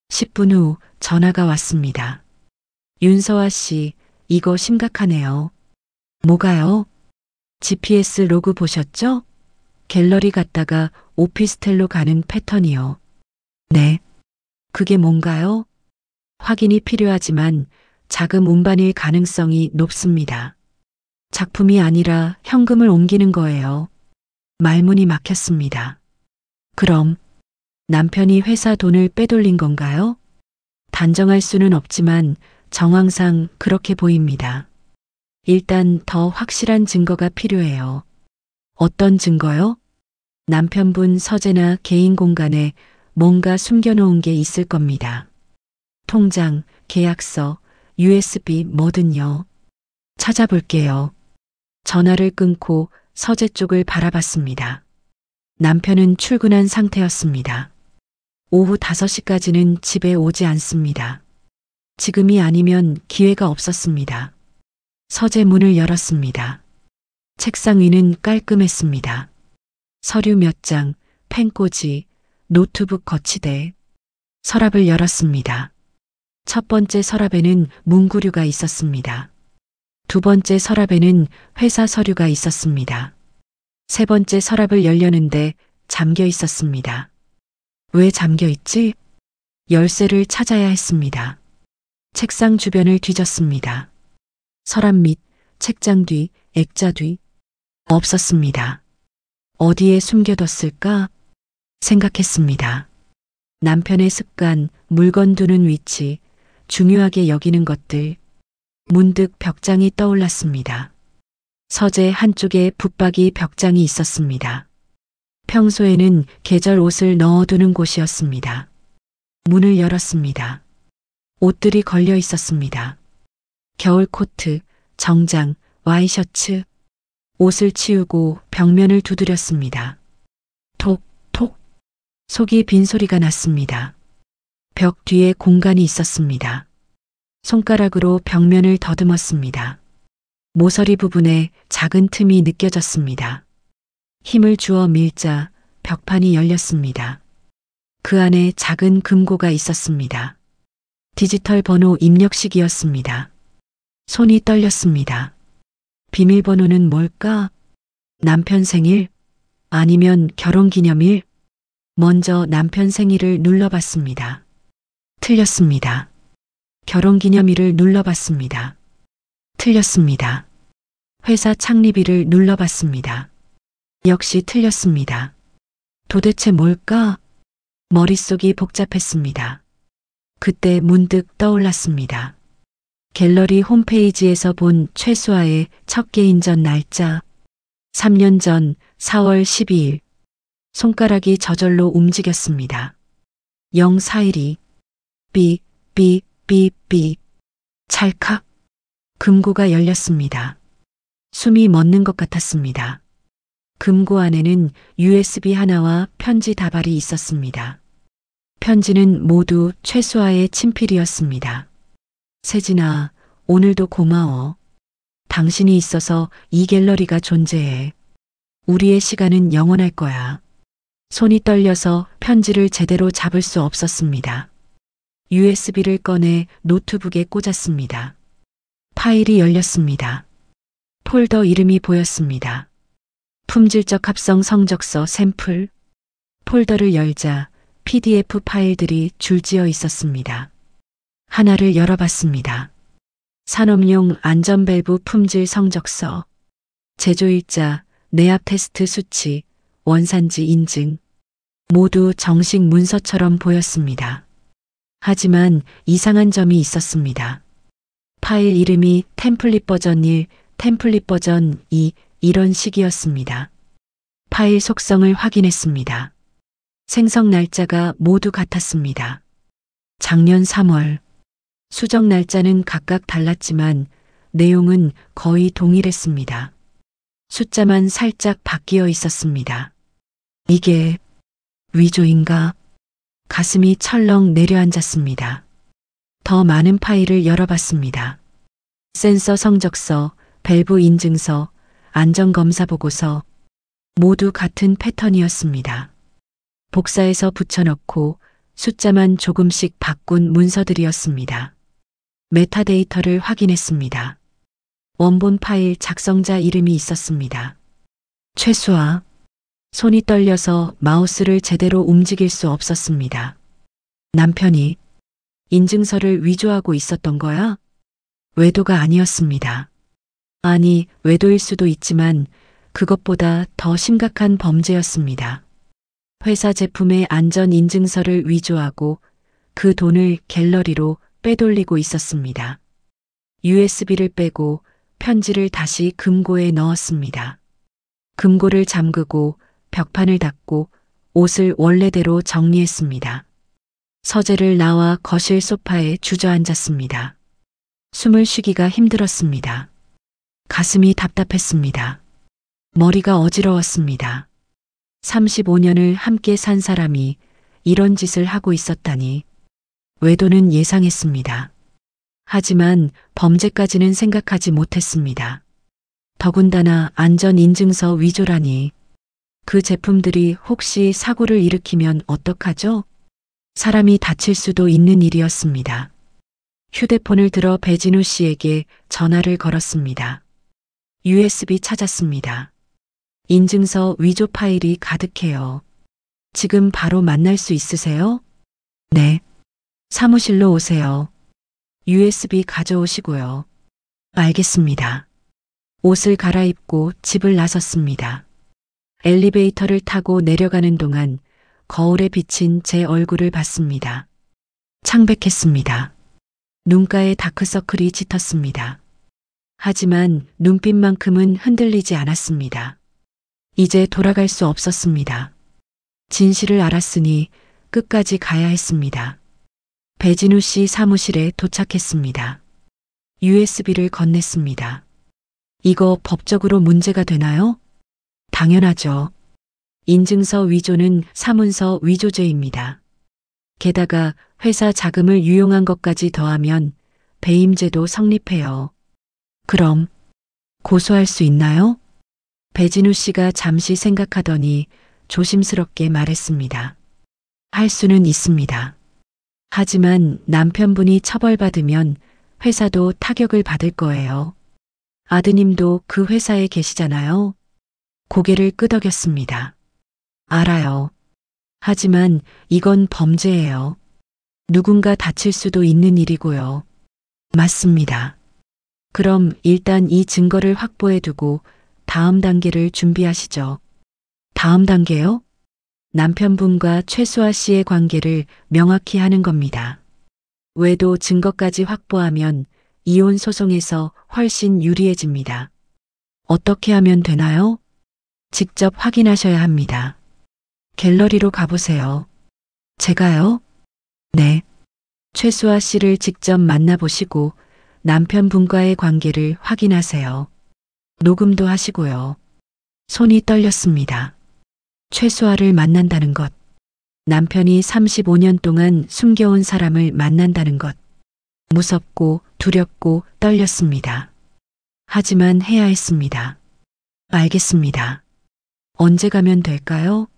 10분 후 전화가 왔습니다. 윤서아 씨, 이거 심각하네요. 뭐가요? GPS 로그 보셨죠? 갤러리 갔다가 오피스텔로 가는 패턴이요. 네. 그게 뭔가요? 확인이 필요하지만 자금 운반일 가능성이 높습니다. 작품이 아니라 현금을 옮기는 거예요. 말문이 막혔습니다. 그럼 남편이 회사 돈을 빼돌린 건가요? 단정할 수는 없지만 정황상 그렇게 보입니다. 일단 더 확실한 증거가 필요해요. 어떤 증거요? 남편분 서재나 개인 공간에 뭔가 숨겨놓은 게 있을 겁니다. 통장, 계약서, USB 뭐든요. 찾아볼게요. 전화를 끊고 서재 쪽을 바라봤습니다. 남편은 출근한 상태였습니다. 오후 5시까지는 집에 오지 않습니다. 지금이 아니면 기회가 없었습니다. 서재 문을 열었습니다. 책상 위는 깔끔했습니다. 서류 몇 장, 펜꽂이, 노트북 거치대. 서랍을 열었습니다. 첫 번째 서랍에는 문구류가 있었습니다. 두 번째 서랍에는 회사 서류가 있었습니다. 세 번째 서랍을 열려는데 잠겨 있었습니다. 왜 잠겨 있지? 열쇠를 찾아야 했습니다. 책상 주변을 뒤졌습니다. 서랍 밑, 책장 뒤, 액자 뒤. 없었습니다. 어디에 숨겨뒀을까? 생각했습니다. 남편의 습관, 물건 두는 위치, 중요하게 여기는 것들. 문득 벽장이 떠올랐습니다. 서재 한쪽에 붙박이 벽장이 있었습니다. 평소에는 계절 옷을 넣어두는 곳이었습니다. 문을 열었습니다. 옷들이 걸려 있었습니다. 겨울 코트, 정장, 와이셔츠. 옷을 치우고 벽면을 두드렸습니다. 톡, 톡. 속이 빈 소리가 났습니다. 벽 뒤에 공간이 있었습니다. 손가락으로 벽면을 더듬었습니다. 모서리 부분에 작은 틈이 느껴졌습니다. 힘을 주어 밀자 벽판이 열렸습니다. 그 안에 작은 금고가 있었습니다. 디지털 번호 입력식이었습니다. 손이 떨렸습니다. 비밀번호는 뭘까? 남편 생일? 아니면 결혼기념일? 먼저 남편 생일을 눌러봤습니다. 틀렸습니다. 결혼기념일을 눌러봤습니다. 틀렸습니다. 회사 창립일을 눌러봤습니다. 역시 틀렸습니다. 도대체 뭘까? 머릿속이 복잡했습니다. 그때 문득 떠올랐습니다. 갤러리 홈페이지에서 본 최수아의 첫 개인전 날짜. 3년 전 4월 12일. 손가락이 저절로 움직였습니다. 0412. 삐, 삐, 삐, 삐. 찰칵. 금고가 열렸습니다. 숨이 멎는 것 같았습니다. 금고 안에는 USB 하나와 편지 다발이 있었습니다. 편지는 모두 최수아의 친필이었습니다. 세진아, 오늘도 고마워. 당신이 있어서 이 갤러리가 존재해. 우리의 시간은 영원할 거야. 손이 떨려서 편지를 제대로 잡을 수 없었습니다. USB를 꺼내 노트북에 꽂았습니다. 파일이 열렸습니다. 폴더 이름이 보였습니다. 품질적 합성 성적서 샘플. 폴더를 열자 PDF 파일들이 줄지어 있었습니다. 하나를 열어봤습니다. 산업용 안전밸브 품질 성적서. 제조일자, 내압 테스트 수치, 원산지 인증. 모두 정식 문서처럼 보였습니다. 하지만 이상한 점이 있었습니다. 파일 이름이 템플릿 버전 1, 템플릿 버전 2 이런 식이었습니다. 파일 속성을 확인했습니다. 생성 날짜가 모두 같았습니다. 작년 3월. 수정 날짜는 각각 달랐지만 내용은 거의 동일했습니다. 숫자만 살짝 바뀌어 있었습니다. 이게 위조인가? 가슴이 철렁 내려앉았습니다. 더 많은 파일을 열어봤습니다. 센서 성적서, 밸브 인증서, 안전검사 보고서 모두 같은 패턴이었습니다. 복사해서 붙여넣고 숫자만 조금씩 바꾼 문서들이었습니다. 메타데이터를 확인했습니다. 원본 파일 작성자 이름이 있었습니다. 최수아. 손이 떨려서 마우스를 제대로 움직일 수 없었습니다. 남편이 인증서를 위조하고 있었던 거야? 외도가 아니었습니다. 아니, 외도일 수도 있지만 그것보다 더 심각한 범죄였습니다. 회사 제품의 안전 인증서를 위조하고 그 돈을 갤러리로 빼돌리고 있었습니다. USB를 빼고 편지를 다시 금고에 넣었습니다. 금고를 잠그고 벽판을 닫고 옷을 원래대로 정리했습니다. 서재를 나와 거실 소파에 주저앉았습니다. 숨을 쉬기가 힘들었습니다. 가슴이 답답했습니다. 머리가 어지러웠습니다. 35년을 함께 산 사람이 이런 짓을 하고 있었다니. 외도는 예상했습니다. 하지만 범죄까지는 생각하지 못했습니다. 더군다나 안전인증서 위조라니. 그 제품들이 혹시 사고를 일으키면 어떡하죠? 사람이 다칠 수도 있는 일이었습니다. 휴대폰을 들어 배진우 씨에게 전화를 걸었습니다. USB 찾았습니다. 인증서 위조 파일이 가득해요. 지금 바로 만날 수 있으세요? 네. 사무실로 오세요. USB 가져오시고요. 알겠습니다. 옷을 갈아입고 집을 나섰습니다. 엘리베이터를 타고 내려가는 동안 거울에 비친 제 얼굴을 봤습니다. 창백했습니다. 눈가에 다크서클이 짙었습니다. 하지만 눈빛만큼은 흔들리지 않았습니다. 이제 돌아갈 수 없었습니다. 진실을 알았으니 끝까지 가야 했습니다. 배진우 씨 사무실에 도착했습니다. USB를 건넸습니다. 이거 법적으로 문제가 되나요? 당연하죠. 인증서 위조는 사문서 위조죄입니다. 게다가 회사 자금을 유용한 것까지 더하면 배임죄도 성립해요. 그럼 고소할 수 있나요? 배진우 씨가 잠시 생각하더니 조심스럽게 말했습니다. 할 수는 있습니다. 하지만 남편분이 처벌받으면 회사도 타격을 받을 거예요. 아드님도 그 회사에 계시잖아요. 고개를 끄덕였습니다. 알아요. 하지만 이건 범죄예요. 누군가 다칠 수도 있는 일이고요. 맞습니다. 그럼 일단 이 증거를 확보해 두고 다음 단계를 준비하시죠. 다음 단계요? 남편분과 최수아 씨의 관계를 명확히 하는 겁니다. 외도 증거까지 확보하면 이혼 소송에서 훨씬 유리해집니다. 어떻게 하면 되나요? 직접 확인하셔야 합니다. 갤러리로 가보세요. 제가요? 네. 최수아 씨를 직접 만나보시고 남편분과의 관계를 확인하세요. 녹음도 하시고요. 손이 떨렸습니다. 최수아를 만난다는 것. 남편이 35년 동안 숨겨온 사람을 만난다는 것. 무섭고 두렵고 떨렸습니다. 하지만 해야 했습니다. 알겠습니다. 언제 가면 될까요?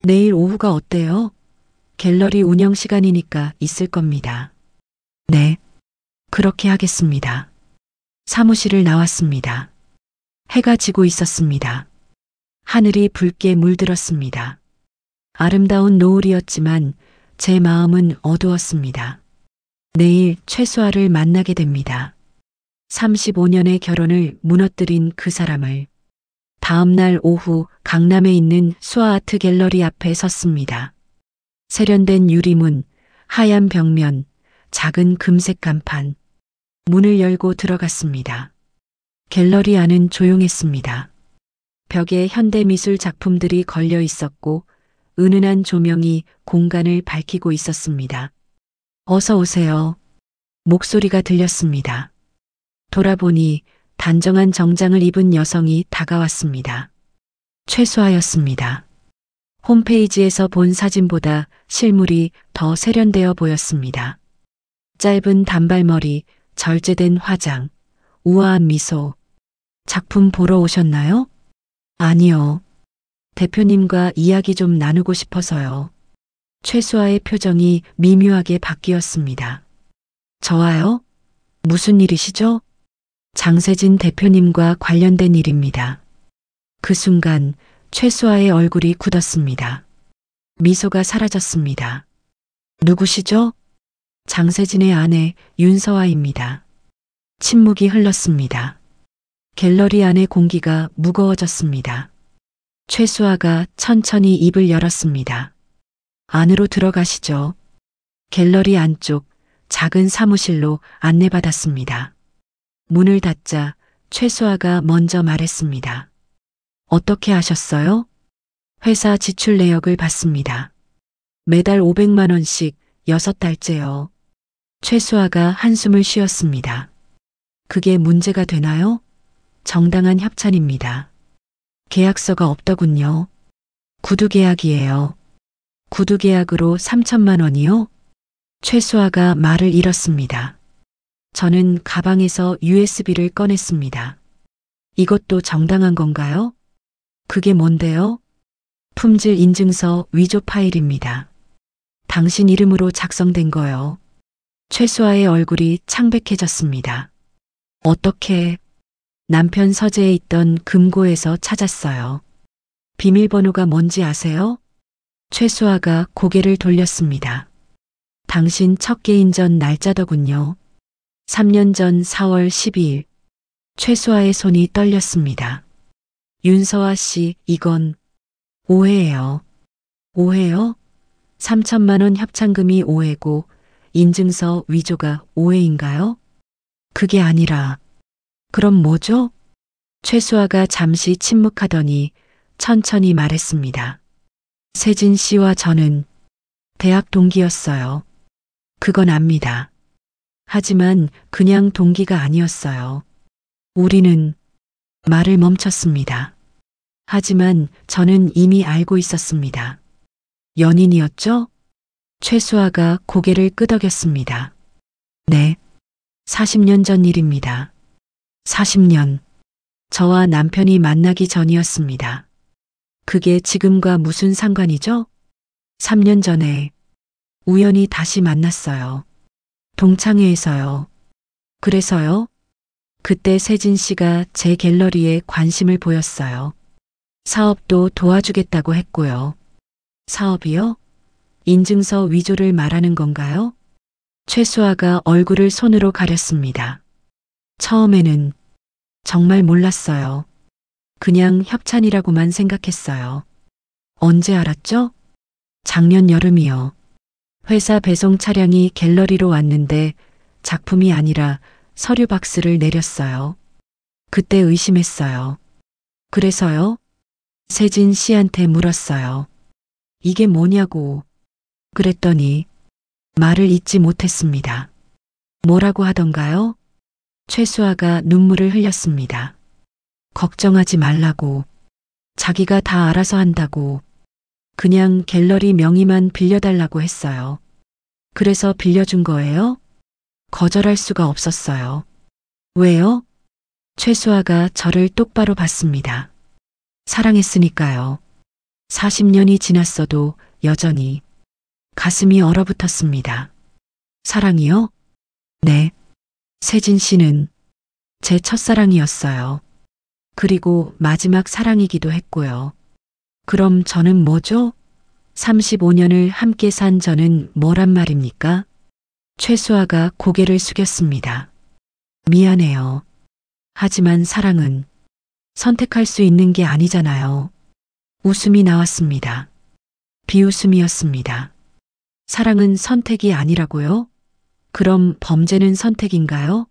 내일 오후가 어때요? 갤러리 운영 시간이니까 있을 겁니다. 네. 그렇게 하겠습니다. 사무실을 나왔습니다. 해가 지고 있었습니다. 하늘이 붉게 물들었습니다. 아름다운 노을이었지만 제 마음은 어두웠습니다. 내일 최수아를 만나게 됩니다. 35년의 결혼을 무너뜨린 그 사람을. 다음 날 오후 강남에 있는 수아아트 갤러리 앞에 섰습니다. 세련된 유리문, 하얀 벽면, 작은 금색 간판. 문을 열고 들어갔습니다. 갤러리 안은 조용했습니다. 벽에 현대미술 작품들이 걸려 있었고 은은한 조명이 공간을 밝히고 있었습니다. 어서 오세요. 목소리가 들렸습니다. 돌아보니 단정한 정장을 입은 여성이 다가왔습니다. 최수아였습니다. 홈페이지에서 본 사진보다 실물이 더 세련되어 보였습니다. 짧은 단발머리, 절제된 화장, 우아한 미소. 작품 보러 오셨나요? 아니요. 대표님과 이야기 좀 나누고 싶어서요. 최수아의 표정이 미묘하게 바뀌었습니다. 저와요? 무슨 일이시죠? 장세진 대표님과 관련된 일입니다. 그 순간 최수아의 얼굴이 굳었습니다. 미소가 사라졌습니다. 누구시죠? 장세진의 아내 윤서아입니다. 침묵이 흘렀습니다. 갤러리 안의 공기가 무거워졌습니다. 최수아가 천천히 입을 열었습니다. 안으로 들어가시죠. 갤러리 안쪽 작은 사무실로 안내받았습니다. 문을 닫자 최수아가 먼저 말했습니다. 어떻게 하셨어요? 회사 지출 내역을 봤습니다. 매달 500만 원씩 6달째요. 최수아가 한숨을 쉬었습니다. 그게 문제가 되나요? 정당한 협찬입니다. 계약서가 없더군요. 구두 계약이에요. 구두 계약으로 3천만 원이요? 최수아가 말을 잃었습니다. 저는 가방에서 USB를 꺼냈습니다. 이것도 정당한 건가요? 그게 뭔데요? 품질 인증서 위조 파일입니다. 당신 이름으로 작성된 거요. 최수아의 얼굴이 창백해졌습니다. 어떻게? 남편 서재에 있던 금고에서 찾았어요. 비밀번호가 뭔지 아세요? 최수아가 고개를 돌렸습니다. 당신 첫 개인전 날짜더군요. 3년 전 4월 12일. 최수아의 손이 떨렸습니다. 윤서아 씨, 이건 오해예요. 오해요? 3천만 원 협찬금이 오해고 인증서 위조가 오해인가요? 그게 아니라 그럼 뭐죠? 최수아가 잠시 침묵하더니 천천히 말했습니다. 세진 씨와 저는 대학 동기였어요. 그건 압니다. 하지만 그냥 동기가 아니었어요. 우리는 말을 멈췄습니다. 하지만 저는 이미 알고 있었습니다. 연인이었죠? 최수아가 고개를 끄덕였습니다. 네. 40년 전 일입니다. 40년. 저와 남편이 만나기 전이었습니다. 그게 지금과 무슨 상관이죠? 3년 전에 우연히 다시 만났어요. 동창회에서요. 그래서요? 그때 세진 씨가 제 갤러리에 관심을 보였어요. 사업도 도와주겠다고 했고요. 사업이요? 인증서 위조를 말하는 건가요? 최수아가 얼굴을 손으로 가렸습니다. 처음에는 정말 몰랐어요. 그냥 협찬이라고만 생각했어요. 언제 알았죠? 작년 여름이요. 회사 배송 차량이 갤러리로 왔는데 작품이 아니라 서류 박스를 내렸어요. 그때 의심했어요. 그래서요? 세진 씨한테 물었어요. 이게 뭐냐고. 그랬더니 말을 잇지 못했습니다. 뭐라고 하던가요? 최수아가 눈물을 흘렸습니다. 걱정하지 말라고. 자기가 다 알아서 한다고. 그냥 갤러리 명의만 빌려달라고 했어요. 그래서 빌려준 거예요? 거절할 수가 없었어요. 왜요? 최수아가 저를 똑바로 봤습니다. 사랑했으니까요. 40년이 지났어도 여전히 가슴이 얼어붙었습니다. 사랑이요? 네. 세진 씨는 제 첫사랑이었어요. 그리고 마지막 사랑이기도 했고요. 그럼 저는 뭐죠? 35년을 함께 산 저는 뭐란 말입니까? 최수아가 고개를 숙였습니다. 미안해요. 하지만 사랑은 선택할 수 있는 게 아니잖아요. 웃음이 나왔습니다. 비웃음이었습니다. 사랑은 선택이 아니라고요? 그럼 범죄는 선택인가요?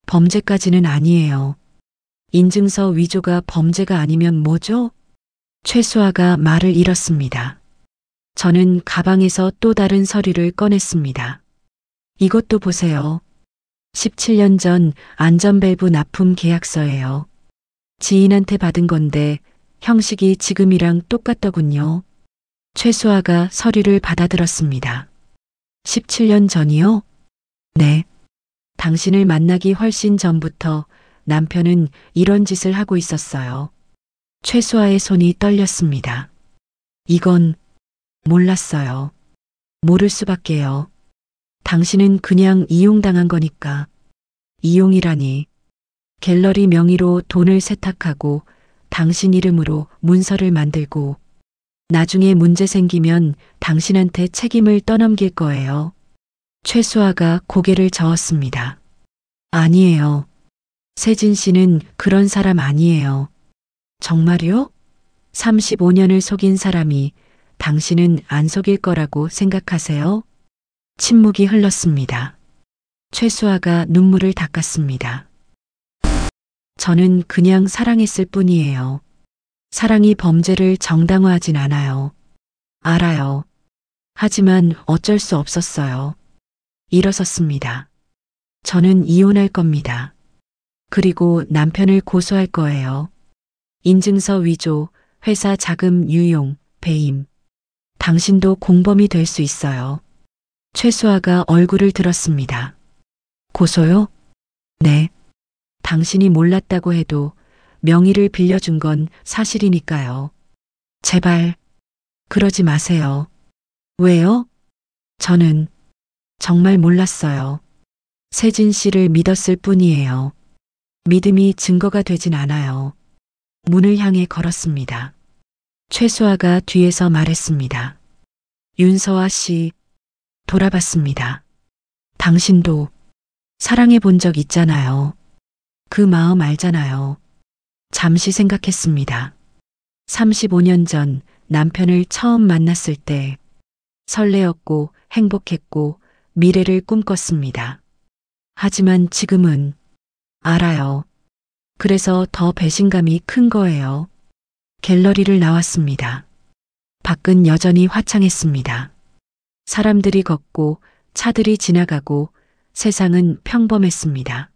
범죄까지는 아니에요. 인증서 위조가 범죄가 아니면 뭐죠? 최수아가 말을 잃었습니다. 저는 가방에서 또 다른 서류를 꺼냈습니다. 이것도 보세요. 17년 전 안전밸브 납품 계약서예요. 지인한테 받은 건데 형식이 지금이랑 똑같더군요. 최수아가 서류를 받아들었습니다. 17년 전이요? 네. 당신을 만나기 훨씬 전부터 남편은 이런 짓을 하고 있었어요. 최수아의 손이 떨렸습니다. 이건 몰랐어요. 모를 수밖에요. 당신은 그냥 이용당한 거니까. 이용이라니. 갤러리 명의로 돈을 세탁하고 당신 이름으로 문서를 만들고 나중에 문제 생기면 당신한테 책임을 떠넘길 거예요. 최수아가 고개를 저었습니다. 아니에요. 세진 씨는 그런 사람 아니에요. 정말요? 35년을 속인 사람이 당신은 안 속일 거라고 생각하세요? 침묵이 흘렀습니다. 최수아가 눈물을 닦았습니다. 저는 그냥 사랑했을 뿐이에요. 사랑이 범죄를 정당화하진 않아요. 알아요. 하지만 어쩔 수 없었어요. 일어섰습니다. 저는 이혼할 겁니다. 그리고 남편을 고소할 거예요. 인증서 위조, 회사 자금 유용, 배임. 당신도 공범이 될 수 있어요. 최수아가 얼굴을 들었습니다. 고소요? 네. 당신이 몰랐다고 해도 명의를 빌려준 건 사실이니까요. 제발, 그러지 마세요. 왜요? 저는 정말 몰랐어요. 세진 씨를 믿었을 뿐이에요. 믿음이 증거가 되진 않아요. 문을 향해 걸었습니다. 최수아가 뒤에서 말했습니다. 윤서아 씨, 돌아봤습니다. 당신도 사랑해 본 적 있잖아요. 그 마음 알잖아요. 잠시 생각했습니다. 35년 전 남편을 처음 만났을 때 설레었고 행복했고 미래를 꿈꿨습니다. 하지만 지금은 알아요. 그래서 더 배신감이 큰 거예요. 갤러리를 나왔습니다. 밖은 여전히 화창했습니다. 사람들이 걷고 차들이 지나가고 세상은 평범했습니다.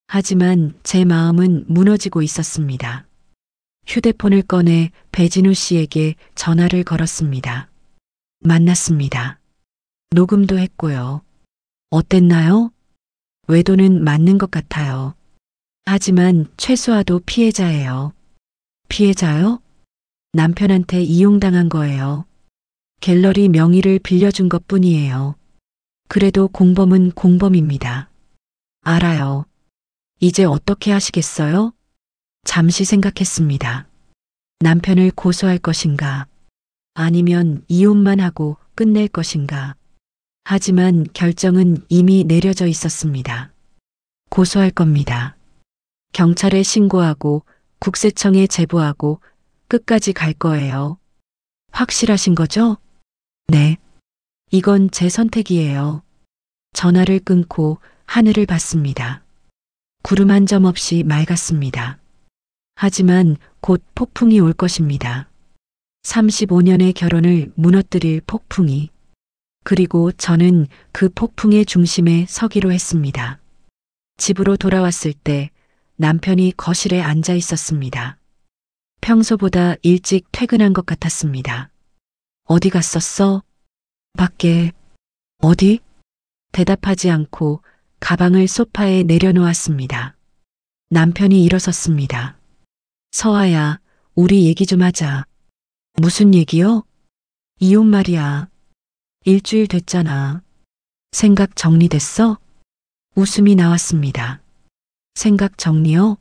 하지만 제 마음은 무너지고 있었습니다. 휴대폰을 꺼내 배진우 씨에게 전화를 걸었습니다. 만났습니다. 녹음도 했고요. 어땠나요? 외도는 맞는 것 같아요. 하지만 최수아도 피해자예요. 피해자요? 남편한테 이용당한 거예요. 갤러리 명의를 빌려준 것 뿐이에요. 그래도 공범은 공범입니다. 알아요. 이제 어떻게 하시겠어요? 잠시 생각했습니다. 남편을 고소할 것인가? 아니면 이혼만 하고 끝낼 것인가? 하지만 결정은 이미 내려져 있었습니다. 고소할 겁니다. 경찰에 신고하고 국세청에 제보하고 끝까지 갈 거예요. 확실하신 거죠? 네. 이건 제 선택이에요. 전화를 끊고 하늘을 봤습니다. 구름 한 점 없이 맑았습니다. 하지만 곧 폭풍이 올 것입니다. 35년의 결혼을 무너뜨릴 폭풍이. 그리고 저는 그 폭풍의 중심에 서기로 했습니다. 집으로 돌아왔을 때 남편이 거실에 앉아 있었습니다. 평소보다 일찍 퇴근한 것 같았습니다. 어디 갔었어? 밖에. 어디? 대답하지 않고 가방을 소파에 내려놓았습니다. 남편이 일어섰습니다. 서아야, 우리 얘기 좀 하자. 무슨 얘기요? 이혼 말이야. 일주일 됐잖아. 생각 정리됐어? 웃음이 나왔습니다. 생각 정리요?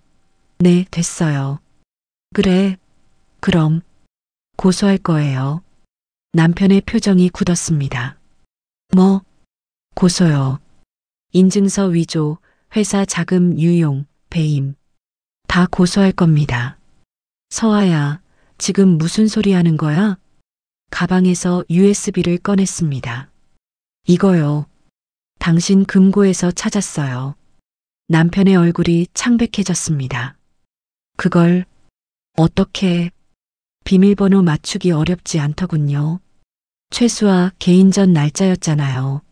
네, 됐어요. 그래, 그럼 고소할 거예요. 남편의 표정이 굳었습니다. 뭐? 고소요. 인증서 위조, 회사 자금 유용, 배임. 다 고소할 겁니다. 서아야, 지금 무슨 소리 하는 거야? 가방에서 USB를 꺼냈습니다. 이거요. 당신 금고에서 찾았어요. 남편의 얼굴이 창백해졌습니다. 그걸 어떻게 비밀번호 맞추기 어렵지 않더군요. 최수아 개인전 날짜였잖아요.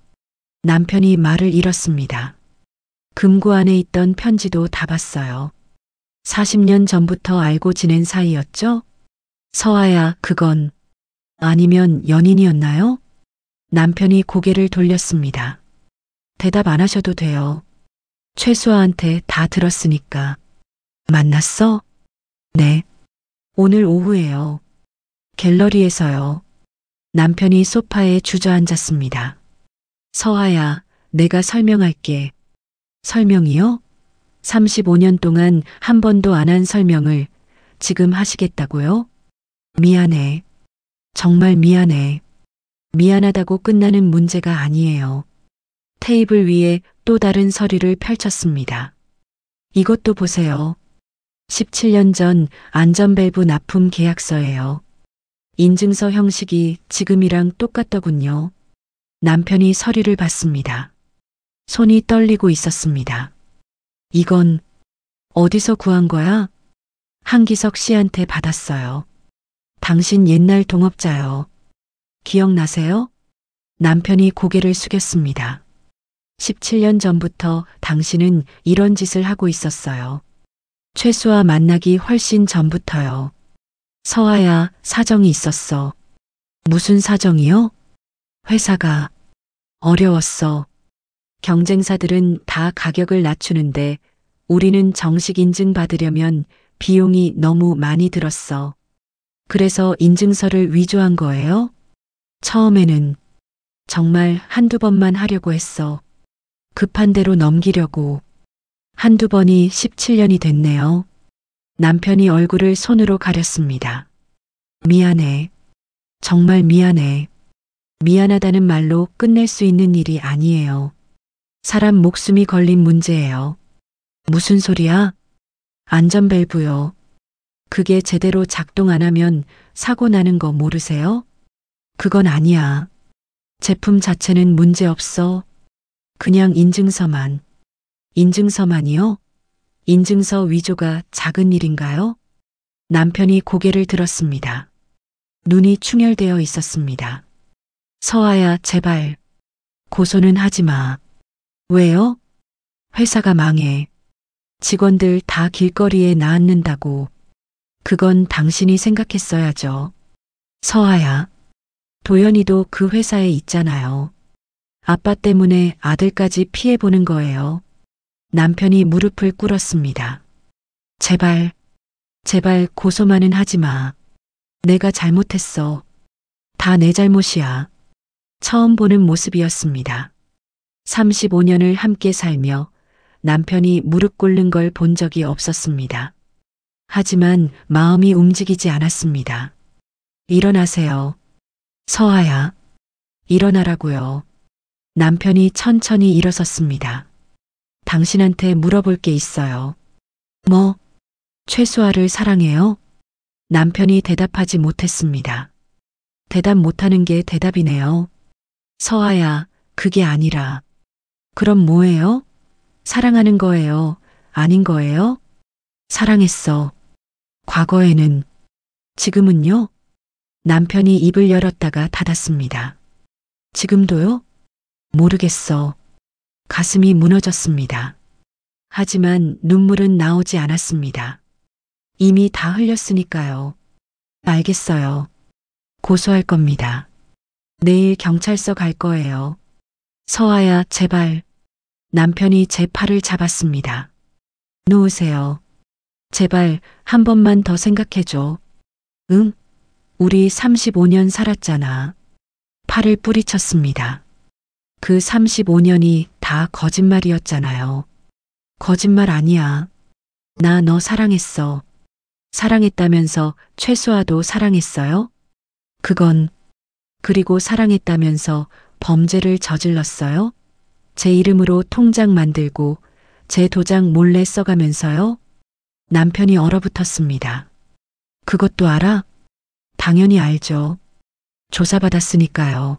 남편이 말을 잃었습니다. 금고 안에 있던 편지도 다 봤어요. 40년 전부터 알고 지낸 사이였죠? 서아야, 그건 아니면 연인이었나요? 남편이 고개를 돌렸습니다. 대답 안 하셔도 돼요. 최수아한테 다 들었으니까. 만났어? 네. 오늘 오후에요. 갤러리에서요. 남편이 소파에 주저앉았습니다. 서아야, 내가 설명할게. 설명이요? 35년 동안 한 번도 안 한 설명을 지금 하시겠다고요? 미안해. 정말 미안해. 미안하다고 끝나는 문제가 아니에요. 테이블 위에 또 다른 서류를 펼쳤습니다. 이것도 보세요. 17년 전 안전밸브 납품 계약서예요. 인증서 형식이 지금이랑 똑같더군요. 남편이 서류를 봤습니다. 손이 떨리고 있었습니다. 이건 어디서 구한 거야? 한기석 씨한테 받았어요. 당신 옛날 동업자요. 기억나세요? 남편이 고개를 숙였습니다. 17년 전부터 당신은 이런 짓을 하고 있었어요. 최수와 만나기 훨씬 전부터요. 서아야, 사정이 있었어. 무슨 사정이요? 회사가 어려웠어. 경쟁사들은 다 가격을 낮추는데 우리는 정식 인증 받으려면 비용이 너무 많이 들었어. 그래서 인증서를 위조한 거예요? 처음에는 정말 한두 번만 하려고 했어. 급한 대로 넘기려고. 한두 번이 17년이 됐네요. 남편이 얼굴을 손으로 가렸습니다. 미안해. 정말 미안해. 미안하다는 말로 끝낼 수 있는 일이 아니에요. 사람 목숨이 걸린 문제예요. 무슨 소리야? 안전밸브요. 그게 제대로 작동 안 하면 사고 나는 거 모르세요? 그건 아니야. 제품 자체는 문제 없어. 그냥 인증서만. 인증서만이요? 인증서 위조가 작은 일인가요? 남편이 고개를 들었습니다. 눈이 충혈되어 있었습니다. 서아야, 제발. 고소는 하지 마. 왜요? 회사가 망해. 직원들 다 길거리에 나앉는다고. 그건 당신이 생각했어야죠. 서아야. 도연이도 그 회사에 있잖아요. 아빠 때문에 아들까지 피해보는 거예요. 남편이 무릎을 꿇었습니다. 제발, 제발 고소만은 하지 마. 내가 잘못했어. 다 내 잘못이야. 처음 보는 모습이었습니다. 35년을 함께 살며 남편이 무릎 꿇는 걸 본 적이 없었습니다. 하지만 마음이 움직이지 않았습니다. 일어나세요. 서아야. 일어나라고요. 남편이 천천히 일어섰습니다. 당신한테 물어볼 게 있어요. 뭐? 최수아를 사랑해요? 남편이 대답하지 못했습니다. 대답 못하는 게 대답이네요. 서아야, 그게 아니라. 그럼 뭐예요? 사랑하는 거예요? 아닌 거예요? 사랑했어. 과거에는. 지금은요? 남편이 입을 열었다가 닫았습니다. 지금도요? 모르겠어. 가슴이 무너졌습니다. 하지만 눈물은 나오지 않았습니다. 이미 다 흘렸으니까요. 알겠어요. 고소할 겁니다. 내일 경찰서 갈 거예요. 서아야, 제발. 남편이 제 팔을 잡았습니다. 놓으세요. 제발 한 번만 더 생각해줘. 응? 우리 35년 살았잖아. 팔을 뿌리쳤습니다. 그 35년이 다 거짓말이었잖아요. 거짓말 아니야. 나 너 사랑했어. 사랑했다면서 최수아도 사랑했어요? 그건, 그리고 사랑했다면서 범죄를 저질렀어요? 제 이름으로 통장 만들고 제 도장 몰래 써가면서요? 남편이 얼어붙었습니다. 그것도 알아? 당연히 알죠. 조사받았으니까요.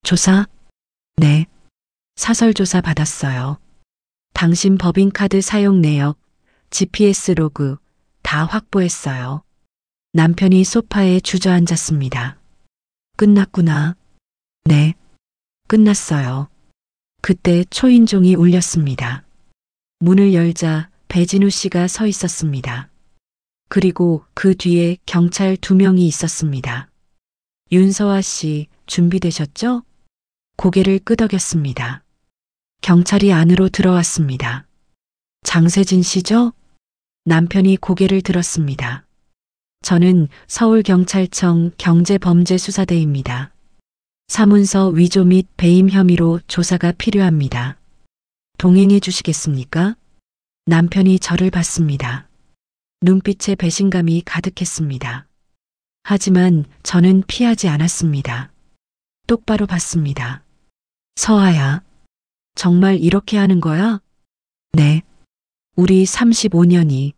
조사? 네. 사설조사 받았어요. 당신 법인카드 사용 내역, GPS 로그 다 확보했어요. 남편이 소파에 주저앉았습니다. 끝났구나. 네. 끝났어요. 그때 초인종이 울렸습니다. 문을 열자 배진우 씨가 서 있었습니다. 그리고 그 뒤에 경찰 2명이 있었습니다. 윤서아 씨, 준비되셨죠? 고개를 끄덕였습니다. 경찰이 안으로 들어왔습니다. 장세진 씨죠? 남편이 고개를 들었습니다. 저는 서울경찰청 경제범죄수사대입니다. 사문서 위조 및 배임 혐의로 조사가 필요합니다. 동행해 주시겠습니까? 남편이 저를 봤습니다. 눈빛에 배신감이 가득했습니다. 하지만 저는 피하지 않았습니다. 똑바로 봤습니다. 서아야, 정말 이렇게 하는 거야? 네. 우리 35년이.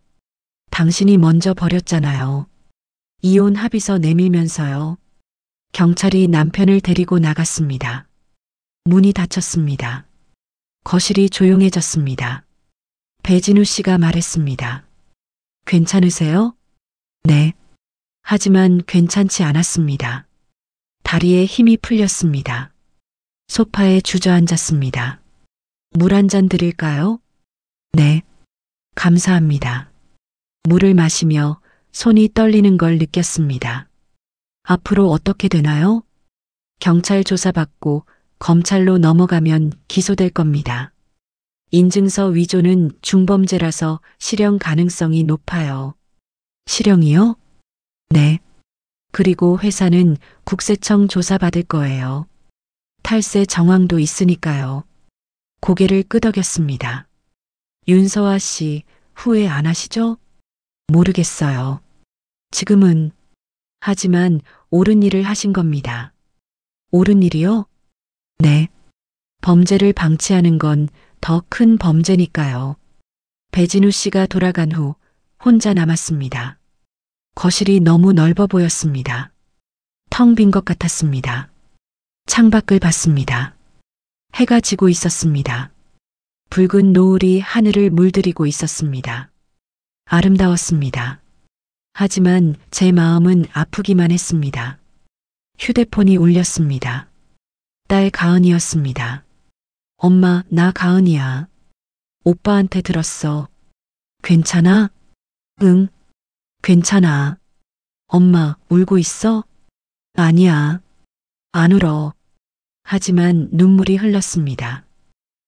당신이 먼저 버렸잖아요. 이혼 합의서 내밀면서요. 경찰이 남편을 데리고 나갔습니다. 문이 닫혔습니다. 거실이 조용해졌습니다. 배진우 씨가 말했습니다. 괜찮으세요? 네. 하지만 괜찮지 않았습니다. 다리에 힘이 풀렸습니다. 소파에 주저앉았습니다. 물 한 잔 드릴까요? 네. 감사합니다. 물을 마시며 손이 떨리는 걸 느꼈습니다. 앞으로 어떻게 되나요? 경찰 조사받고 검찰로 넘어가면 기소될 겁니다. 인증서 위조는 중범죄라서 실형 가능성이 높아요. 실형이요? 네. 그리고 회사는 국세청 조사받을 거예요. 탈세 정황도 있으니까요. 고개를 끄덕였습니다. 윤서아 씨, 후회 안 하시죠? 모르겠어요. 지금은. 하지만 옳은 일을 하신 겁니다. 옳은 일이요? 네. 범죄를 방치하는 건 더 큰 범죄니까요. 배진우 씨가 돌아간 후 혼자 남았습니다. 거실이 너무 넓어 보였습니다. 텅 빈 것 같았습니다. 창밖을 봤습니다. 해가 지고 있었습니다. 붉은 노을이 하늘을 물들이고 있었습니다. 아름다웠습니다. 하지만 제 마음은 아프기만 했습니다. 휴대폰이 울렸습니다. 딸 가은이었습니다. 엄마, 나 가은이야. 오빠한테 들었어. 괜찮아? 응, 괜찮아. 엄마, 울고 있어? 아니야. 안 울어. 하지만 눈물이 흘렀습니다.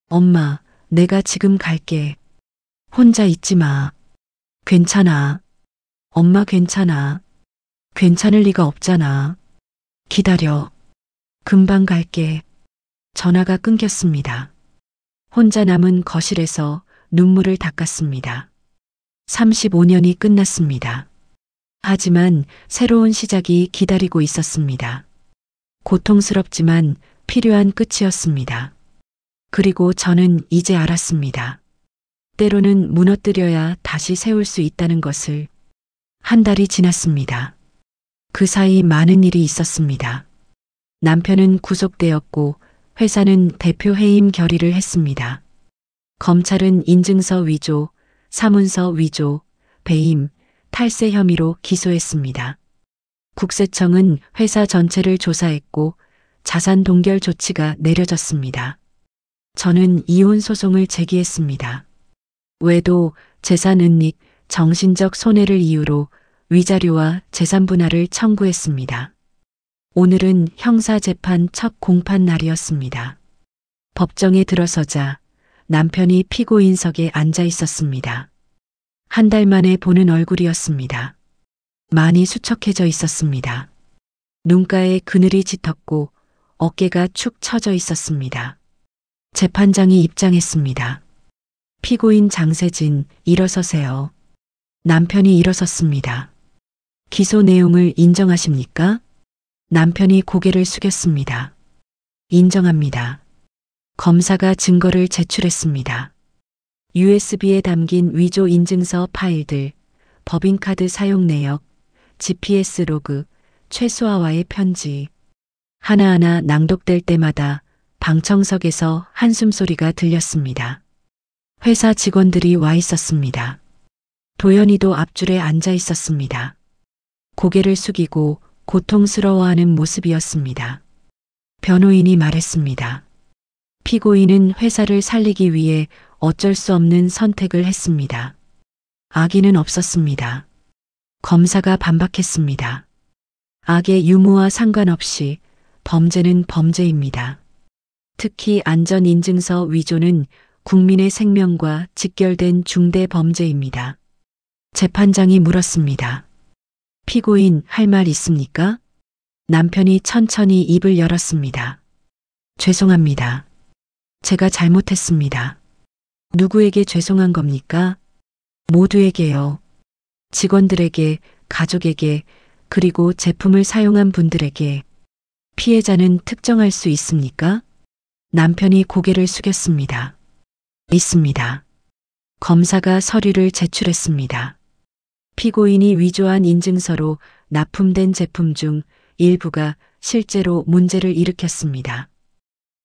엄마, 내가 지금 갈게. 혼자 있지 마. 괜찮아. 엄마 괜찮아. 괜찮을 리가 없잖아. 기다려. 금방 갈게. 전화가 끊겼습니다. 혼자 남은 거실에서 눈물을 닦았습니다. 35년이 끝났습니다. 하지만 새로운 시작이 기다리고 있었습니다. 고통스럽지만 필요한 끝이었습니다. 그리고 저는 이제 알았습니다. 때로는 무너뜨려야 다시 세울 수 있다는 것을. 한 달이 지났습니다. 그 사이 많은 일이 있었습니다. 남편은 구속되었고 회사는 대표 해임 결의를 했습니다. 검찰은 인증서 위조, 사문서 위조, 배임, 탈세 혐의로 기소했습니다. 국세청은 회사 전체를 조사했고 자산 동결 조치가 내려졌습니다. 저는 이혼 소송을 제기했습니다. 외도, 재산 은닉, 정신적 손해를 이유로 위자료와 재산 분할을 청구했습니다. 오늘은 형사재판 첫 공판 날이었습니다. 법정에 들어서자 남편이 피고인석에 앉아 있었습니다. 한 달 만에 보는 얼굴이었습니다. 많이 수척해져 있었습니다. 눈가에 그늘이 짙었고 어깨가 축 처져 있었습니다. 재판장이 입장했습니다. 피고인 장세진, 일어서세요. 남편이 일어섰습니다. 기소 내용을 인정하십니까? 남편이 고개를 숙였습니다. 인정합니다. 검사가 증거를 제출했습니다. USB에 담긴 위조 인증서 파일들, 법인카드 사용 내역, GPS 로그, 최수아와의 편지. 하나하나 낭독될 때마다 방청석에서 한숨 소리가 들렸습니다. 회사 직원들이 와 있었습니다. 도연이도 앞줄에 앉아 있었습니다. 고개를 숙이고 고통스러워하는 모습이었습니다. 변호인이 말했습니다. 피고인은 회사를 살리기 위해 어쩔 수 없는 선택을 했습니다. 악의는 없었습니다. 검사가 반박했습니다. 악의 유무와 상관없이 범죄는 범죄입니다. 특히 안전인증서 위조는 국민의 생명과 직결된 중대 범죄입니다. 재판장이 물었습니다. 피고인 할 말 있습니까? 남편이 천천히 입을 열었습니다. 죄송합니다. 제가 잘못했습니다. 누구에게 죄송한 겁니까? 모두에게요. 직원들에게, 가족에게, 그리고 제품을 사용한 분들에게. 피해자는 특정할 수 있습니까? 남편이 고개를 숙였습니다. 있습니다. 검사가 서류를 제출했습니다. 피고인이 위조한 인증서로 납품된 제품 중 일부가 실제로 문제를 일으켰습니다.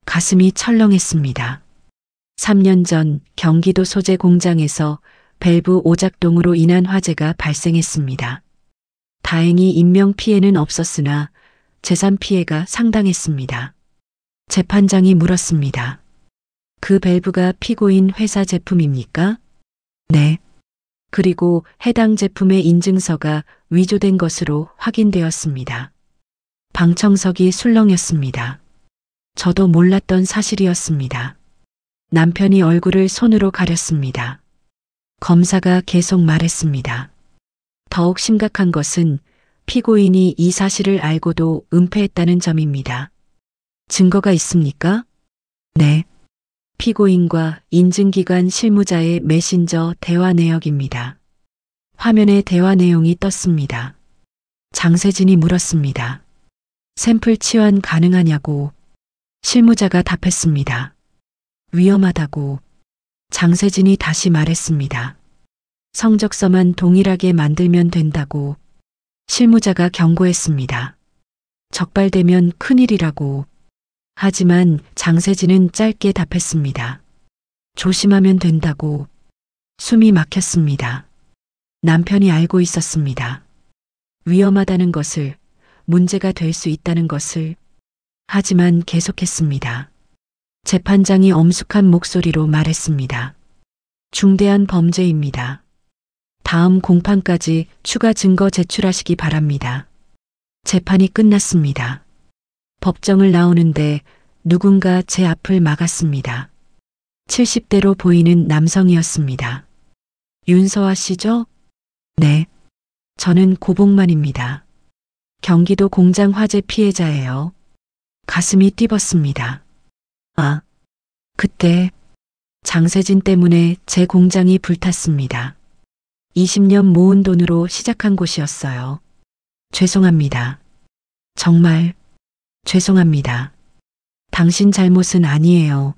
가슴이 철렁했습니다. 3년 전 경기도 소재 공장에서 밸브 오작동으로 인한 화재가 발생했습니다. 다행히 인명 피해는 없었으나 재산 피해가 상당했습니다. 재판장이 물었습니다. 그 밸브가 피고인 회사 제품입니까? 네. 그리고 해당 제품의 인증서가 위조된 것으로 확인되었습니다. 방청석이 술렁였습니다. 저도 몰랐던 사실이었습니다. 남편이 얼굴을 손으로 가렸습니다. 검사가 계속 말했습니다. 더욱 심각한 것은 피고인이 이 사실을 알고도 은폐했다는 점입니다. 증거가 있습니까? 네. 피고인과 인증기관 실무자의 메신저 대화 내역입니다. 화면에 대화 내용이 떴습니다. 장세진이 물었습니다. 샘플 치환 가능하냐고. 실무자가 답했습니다. 위험하다고. 장세진이 다시 말했습니다. 성적서만 동일하게 만들면 된다고. 실무자가 경고했습니다. 적발되면 큰일이라고. 하지만 장세진은 짧게 답했습니다. 조심하면 된다고. 숨이 막혔습니다. 남편이 알고 있었습니다. 위험하다는 것을, 문제가 될 수 있다는 것을. 하지만 계속했습니다. 재판장이 엄숙한 목소리로 말했습니다. 중대한 범죄입니다. 다음 공판까지 추가 증거 제출하시기 바랍니다. 재판이 끝났습니다. 법정을 나오는데 누군가 제 앞을 막았습니다. 70대로 보이는 남성이었습니다. 윤서아 씨죠? 네. 저는 고복만입니다. 경기도 공장 화재 피해자예요. 가슴이 뛰었습니다. 아, 그때 장세진 때문에 제 공장이 불탔습니다. 20년 모은 돈으로 시작한 곳이었어요. 죄송합니다. 정말 죄송합니다. 당신 잘못은 아니에요.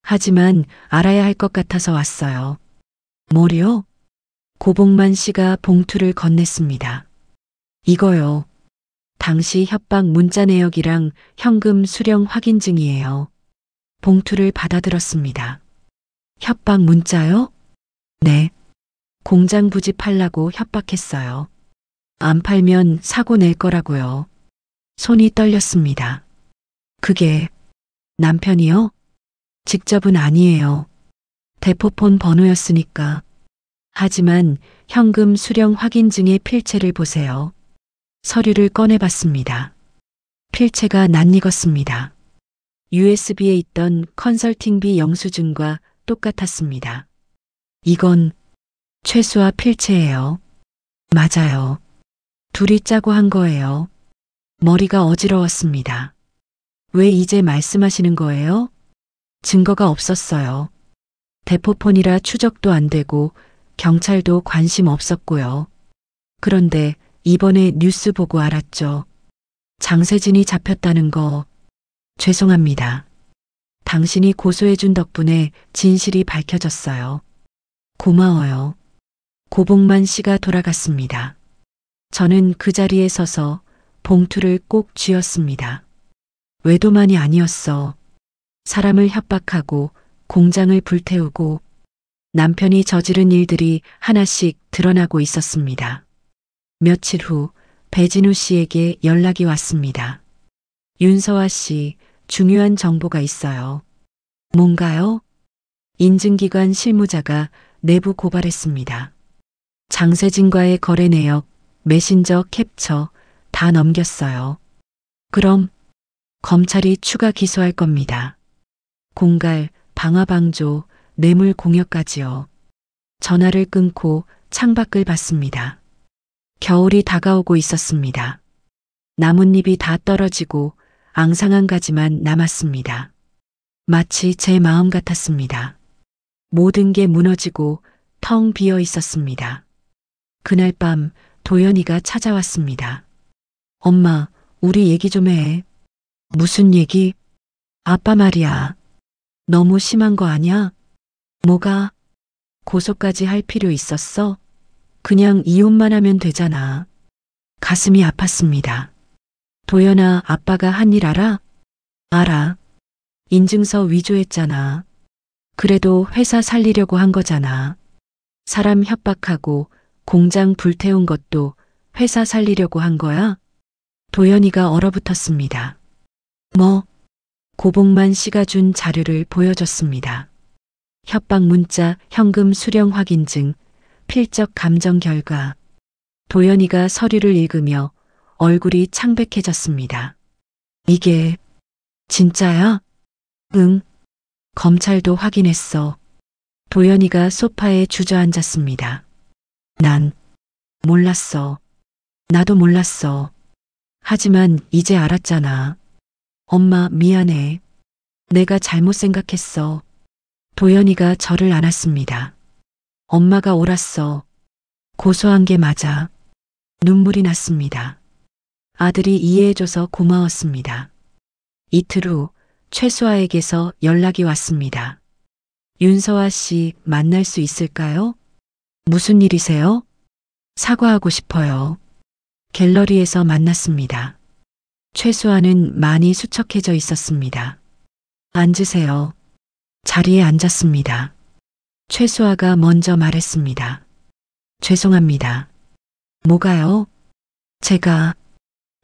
하지만 알아야 할 것 같아서 왔어요. 뭐요? 고복만 씨가 봉투를 건넸습니다. 이거요. 당시 협박 문자 내역이랑 현금 수령 확인증이에요. 봉투를 받아들었습니다. 협박 문자요? 네. 공장 부지 팔라고 협박했어요. 안 팔면 사고 낼 거라고요. 손이 떨렸습니다. 그게 남편이요? 직접은 아니에요. 대포폰 번호였으니까. 하지만 현금 수령 확인증의 필체를 보세요. 서류를 꺼내봤습니다. 필체가 낯익었습니다. USB에 있던 컨설팅비 영수증과 똑같았습니다. 이건 최수아 필체예요. 맞아요. 둘이 짜고 한 거예요. 머리가 어지러웠습니다. 왜 이제 말씀하시는 거예요? 증거가 없었어요. 대포폰이라 추적도 안 되고 경찰도 관심 없었고요. 그런데 이번에 뉴스 보고 알았죠. 장세진이 잡혔다는 거. 죄송합니다. 당신이 고소해준 덕분에 진실이 밝혀졌어요. 고마워요. 고복만 씨가 돌아갔습니다. 저는 그 자리에 서서 봉투를 꼭 쥐었습니다. 외도만이 아니었어. 사람을 협박하고 공장을 불태우고 남편이 저지른 일들이 하나씩 드러나고 있었습니다. 며칠 후 배진우 씨에게 연락이 왔습니다. 윤서아 씨, 중요한 정보가 있어요. 뭔가요? 인증기관 실무자가 내부 고발했습니다. 장세진과의 거래 내역, 메신저 캡처 다 넘겼어요. 그럼 검찰이 추가 기소할 겁니다. 공갈, 방화방조, 뇌물 공여까지요. 전화를 끊고 창밖을 봤습니다. 겨울이 다가오고 있었습니다. 나뭇잎이 다 떨어지고 앙상한 가지만 남았습니다. 마치 제 마음 같았습니다. 모든 게 무너지고 텅 비어 있었습니다. 그날 밤 도연이가 찾아왔습니다. 엄마, 우리 얘기 좀 해. 무슨 얘기? 아빠 말이야. 너무 심한 거 아냐? 뭐가? 고소까지 할 필요 있었어? 그냥 이혼만 하면 되잖아. 가슴이 아팠습니다. 도연아, 아빠가 한 일 알아? 알아. 인증서 위조했잖아. 그래도 회사 살리려고 한 거잖아. 사람 협박하고 공장 불태운 것도 회사 살리려고 한 거야? 도연이가 얼어붙었습니다. 뭐? 고복만 씨가 준 자료를 보여줬습니다. 협박 문자, 현금 수령 확인증, 필적 감정 결과. 도연이가 서류를 읽으며 얼굴이 창백해졌습니다. 이게 진짜야? 응. 검찰도 확인했어. 도연이가 소파에 주저앉았습니다. 난 몰랐어. 나도 몰랐어. 하지만 이제 알았잖아. 엄마, 미안해. 내가 잘못 생각했어. 도연이가 저를 안았습니다. 엄마가 옳았어. 고소한 게 맞아. 눈물이 났습니다. 아들이 이해해줘서 고마웠습니다. 이틀 후 최수아에게서 연락이 왔습니다. 윤서아 씨 만날 수 있을까요? 무슨 일이세요? 사과하고 싶어요. 갤러리에서 만났습니다. 최수아는 많이 수척해져 있었습니다. 앉으세요. 자리에 앉았습니다. 최수아가 먼저 말했습니다. 죄송합니다. 뭐가요? 제가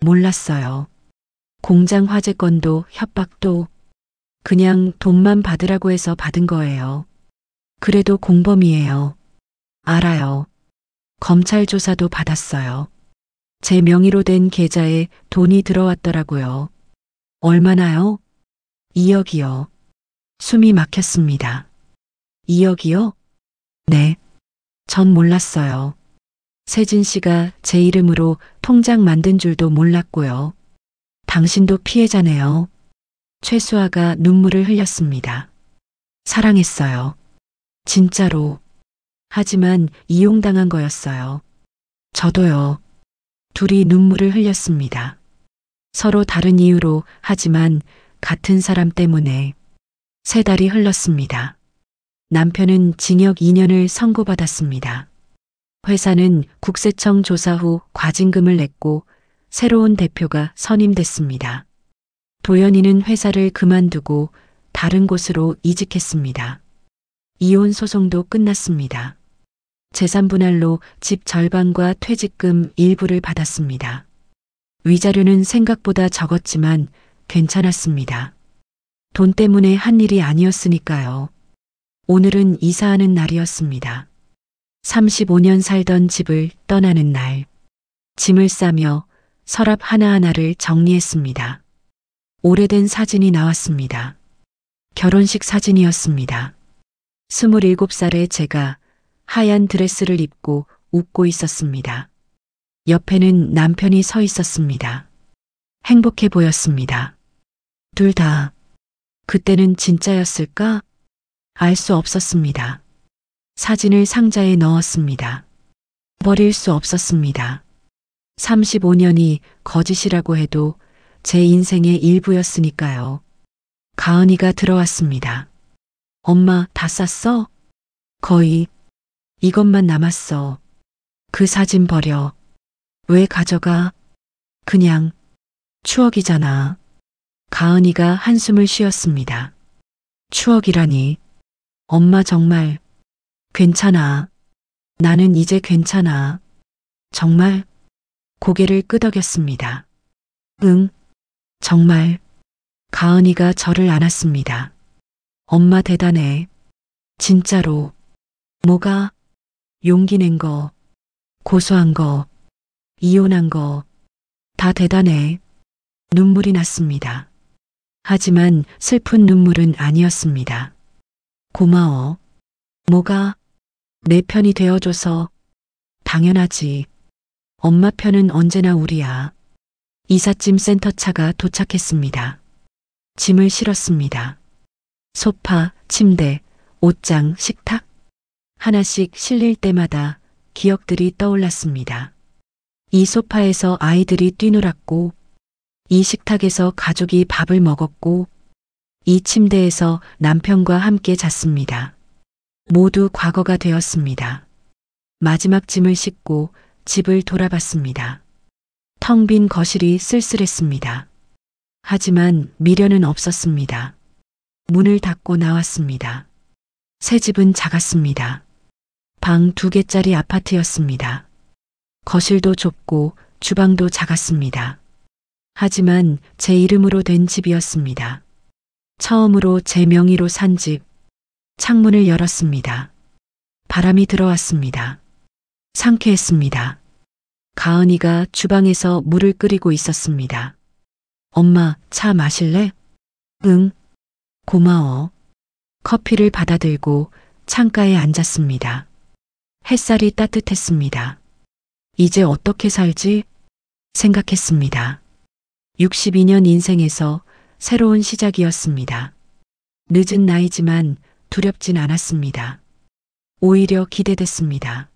몰랐어요. 공장 화재 건도 협박도 그냥 돈만 받으라고 해서 받은 거예요. 그래도 공범이에요. 알아요. 검찰 조사도 받았어요. 제 명의로 된 계좌에 돈이 들어왔더라고요. 얼마나요? 2억이요. 숨이 막혔습니다. 2억이요? 네. 전 몰랐어요. 세진 씨가 제 이름으로 통장 만든 줄도 몰랐고요. 당신도 피해자네요. 최수아가 눈물을 흘렸습니다. 사랑했어요. 진짜로. 하지만 이용당한 거였어요. 저도요. 둘이 눈물을 흘렸습니다. 서로 다른 이유로 하지만 같은 사람 때문에 3달이 흘렀습니다. 남편은 징역 2년을 선고받았습니다. 회사는 국세청 조사 후 과징금을 냈고 새로운 대표가 선임됐습니다. 도연이는 회사를 그만두고 다른 곳으로 이직했습니다. 이혼 소송도 끝났습니다. 재산 분할로 집 절반과 퇴직금 일부를 받았습니다. 위자료는 생각보다 적었지만 괜찮았습니다. 돈 때문에 한 일이 아니었으니까요. 오늘은 이사하는 날이었습니다. 35년 살던 집을 떠나는 날. 짐을 싸며 서랍 하나하나를 정리했습니다. 오래된 사진이 나왔습니다. 결혼식 사진이었습니다. 27살의 제가 하얀 드레스를 입고 웃고 있었습니다. 옆에는 남편이 서 있었습니다. 행복해 보였습니다. 둘 다. 그때는 진짜였을까? 알 수 없었습니다. 사진을 상자에 넣었습니다. 버릴 수 없었습니다. 35년이 거짓이라고 해도 제 인생의 일부였으니까요. 가은이가 들어왔습니다. 엄마, 다 쌌어? 거의. 이것만 남았어. 그 사진 버려. 왜 가져가? 그냥 추억이잖아. 가은이가 한숨을 쉬었습니다. 추억이라니. 엄마 정말 괜찮아. 나는 이제 괜찮아. 정말? 고개를 끄덕였습니다. 응, 정말. 가은이가 저를 안았습니다. 엄마 대단해. 진짜로. 뭐가? 용기 낸 거, 고소한 거, 이혼한 거, 다 대단해. 눈물이 났습니다. 하지만 슬픈 눈물은 아니었습니다. 고마워. 뭐가? 내 편이 되어줘서. 당연하지. 엄마 편은 언제나 우리야. 이삿짐 센터차가 도착했습니다. 짐을 실었습니다. 소파, 침대, 옷장, 식탁. 하나씩 실릴 때마다 기억들이 떠올랐습니다. 이 소파에서 아이들이 뛰놀았고, 이 식탁에서 가족이 밥을 먹었고, 이 침대에서 남편과 함께 잤습니다. 모두 과거가 되었습니다. 마지막 짐을 싣고 집을 돌아봤습니다. 텅 빈 거실이 쓸쓸했습니다. 하지만 미련은 없었습니다. 문을 닫고 나왔습니다. 새 집은 작았습니다. 방 2개짜리 아파트였습니다. 거실도 좁고 주방도 작았습니다. 하지만 제 이름으로 된 집이었습니다. 처음으로 제 명의로 산 집. 창문을 열었습니다. 바람이 들어왔습니다. 상쾌했습니다. 가은이가 주방에서 물을 끓이고 있었습니다. 엄마, 차 마실래? 응. 고마워. 커피를 받아들고 창가에 앉았습니다. 햇살이 따뜻했습니다. 이제 어떻게 살지? 생각했습니다. 62년 인생에서 새로운 시작이었습니다. 늦은 나이지만 두렵진 않았습니다. 오히려 기대됐습니다.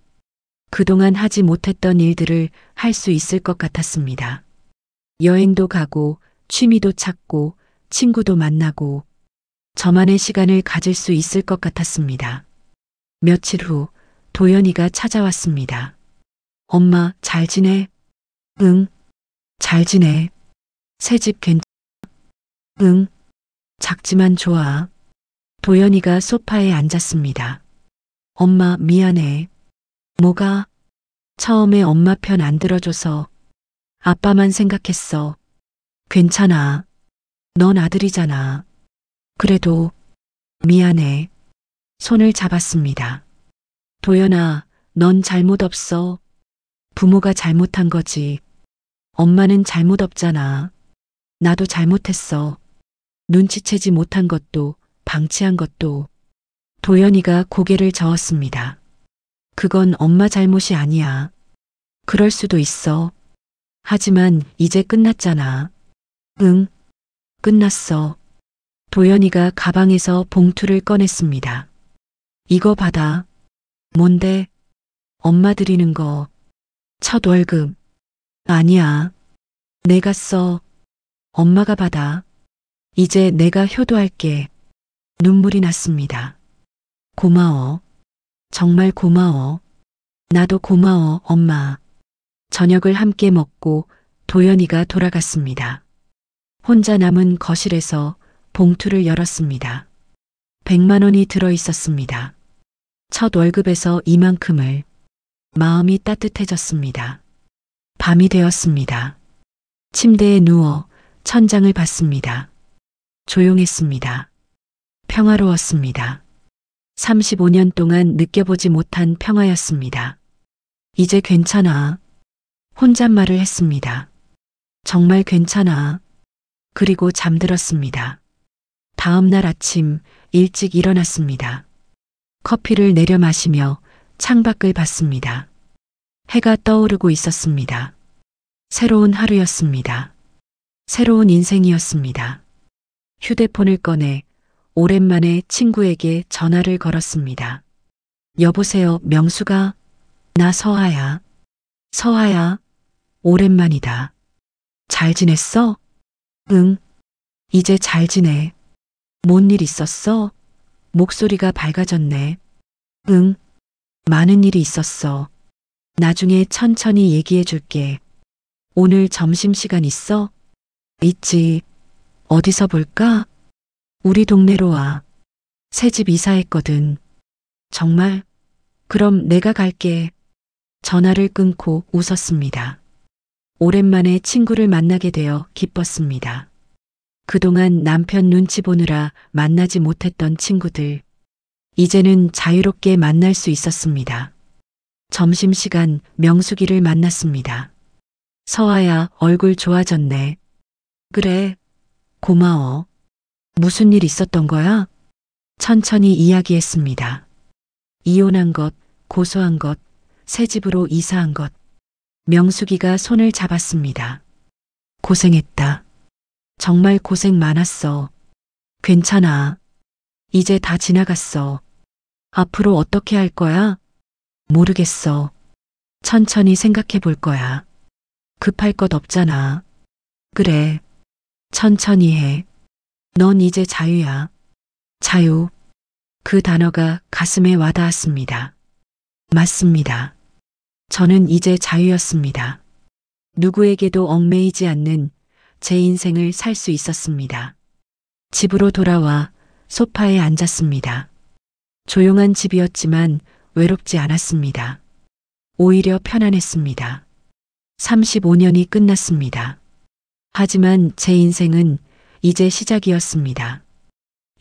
그동안 하지 못했던 일들을 할 수 있을 것 같았습니다. 여행도 가고, 취미도 찾고, 친구도 만나고, 저만의 시간을 가질 수 있을 것 같았습니다. 며칠 후, 도연이가 찾아왔습니다. 엄마, 잘 지내? 응, 잘 지내. 새 집 괜찮아? 응, 작지만 좋아. 도연이가 소파에 앉았습니다. 엄마, 미안해. 뭐가? 처음에 엄마 편 안 들어줘서 아빠만 생각했어. 괜찮아. 넌 아들이잖아. 그래도 미안해. 손을 잡았습니다. 도연아, 넌 잘못 없어. 부모가 잘못한 거지. 엄마는 잘못 없잖아. 나도 잘못했어. 눈치채지 못한 것도 방치한 것도. 도연이가 고개를 저었습니다. 그건 엄마 잘못이 아니야. 그럴 수도 있어. 하지만 이제 끝났잖아. 응, 끝났어. 도연이가 가방에서 봉투를 꺼냈습니다. 이거 받아. 뭔데? 엄마 드리는 거. 첫 월급. 아니야. 내가 써. 엄마가 받아. 이제 내가 효도할게. 눈물이 났습니다. 고마워. 정말 고마워. 나도 고마워, 엄마. 저녁을 함께 먹고 도연이가 돌아갔습니다. 혼자 남은 거실에서 봉투를 열었습니다. 100만 원이 들어 있었습니다. 첫 월급에서 이만큼을. 마음이 따뜻해졌습니다. 밤이 되었습니다. 침대에 누워 천장을 봤습니다. 조용했습니다. 평화로웠습니다. 35년 동안 느껴보지 못한 평화였습니다. 이제 괜찮아. 혼잣말을 했습니다. 정말 괜찮아. 그리고 잠들었습니다. 다음 날 아침 일찍 일어났습니다. 커피를 내려 마시며 창밖을 봤습니다. 해가 떠오르고 있었습니다. 새로운 하루였습니다. 새로운 인생이었습니다. 휴대폰을 꺼내 오랜만에 친구에게 전화를 걸었습니다. 여보세요, 명수가? 나 서하야. 서하야, 오랜만이다. 잘 지냈어? 응, 이제 잘 지내. 뭔 일 있었어? 목소리가 밝아졌네. 응, 많은 일이 있었어. 나중에 천천히 얘기해 줄게. 오늘 점심시간 있어? 있지. 어디서 볼까? 우리 동네로 와. 새집 이사했거든. 정말? 그럼 내가 갈게. 전화를 끊고 웃었습니다. 오랜만에 친구를 만나게 되어 기뻤습니다. 그동안 남편 눈치 보느라 만나지 못했던 친구들. 이제는 자유롭게 만날 수 있었습니다. 점심시간 명숙이를 만났습니다. 서아야, 얼굴 좋아졌네. 그래, 고마워. 무슨 일 있었던 거야? 천천히 이야기했습니다. 이혼한 것, 고소한 것, 새 집으로 이사한 것. 명숙이가 손을 잡았습니다. 고생했다. 정말 고생 많았어. 괜찮아. 이제 다 지나갔어. 앞으로 어떻게 할 거야? 모르겠어. 천천히 생각해 볼 거야. 급할 것 없잖아. 그래. 천천히 해. 넌 이제 자유야. 자유. 그 단어가 가슴에 와닿았습니다. 맞습니다. 저는 이제 자유였습니다. 누구에게도 얽매이지 않는 제 인생을 살 수 있었습니다. 집으로 돌아와 소파에 앉았습니다. 조용한 집이었지만 외롭지 않았습니다. 오히려 편안했습니다. 35년이 끝났습니다. 하지만 제 인생은 이제 시작이었습니다.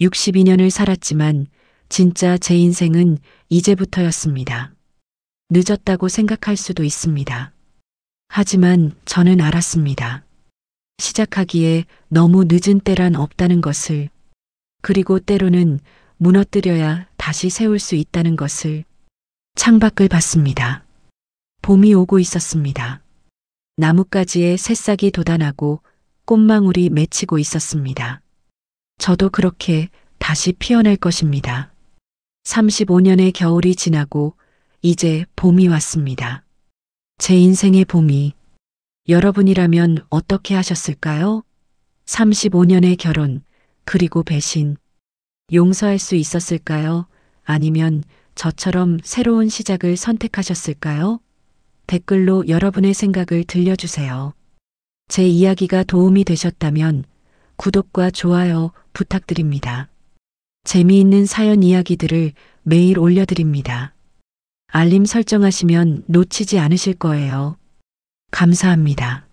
62년을 살았지만 진짜 제 인생은 이제부터였습니다. 늦었다고 생각할 수도 있습니다. 하지만 저는 알았습니다. 시작하기에 너무 늦은 때란 없다는 것을, 그리고 때로는 무너뜨려야 다시 세울 수 있다는 것을. 창밖을 봤습니다. 봄이 오고 있었습니다. 나뭇가지에 새싹이 돋아나고 꽃망울이 맺히고 있었습니다. 저도 그렇게 다시 피어날 것입니다. 35년의 겨울이 지나고 이제 봄이 왔습니다. 제 인생의 봄이. 여러분이라면 어떻게 하셨을까요? 35년의 결혼, 그리고 배신. 용서할 수 있었을까요? 아니면 저처럼 새로운 시작을 선택하셨을까요? 댓글로 여러분의 생각을 들려주세요. 제 이야기가 도움이 되셨다면 구독과 좋아요 부탁드립니다. 재미있는 사연 이야기들을 매일 올려드립니다. 알림 설정하시면 놓치지 않으실 거예요. 감사합니다.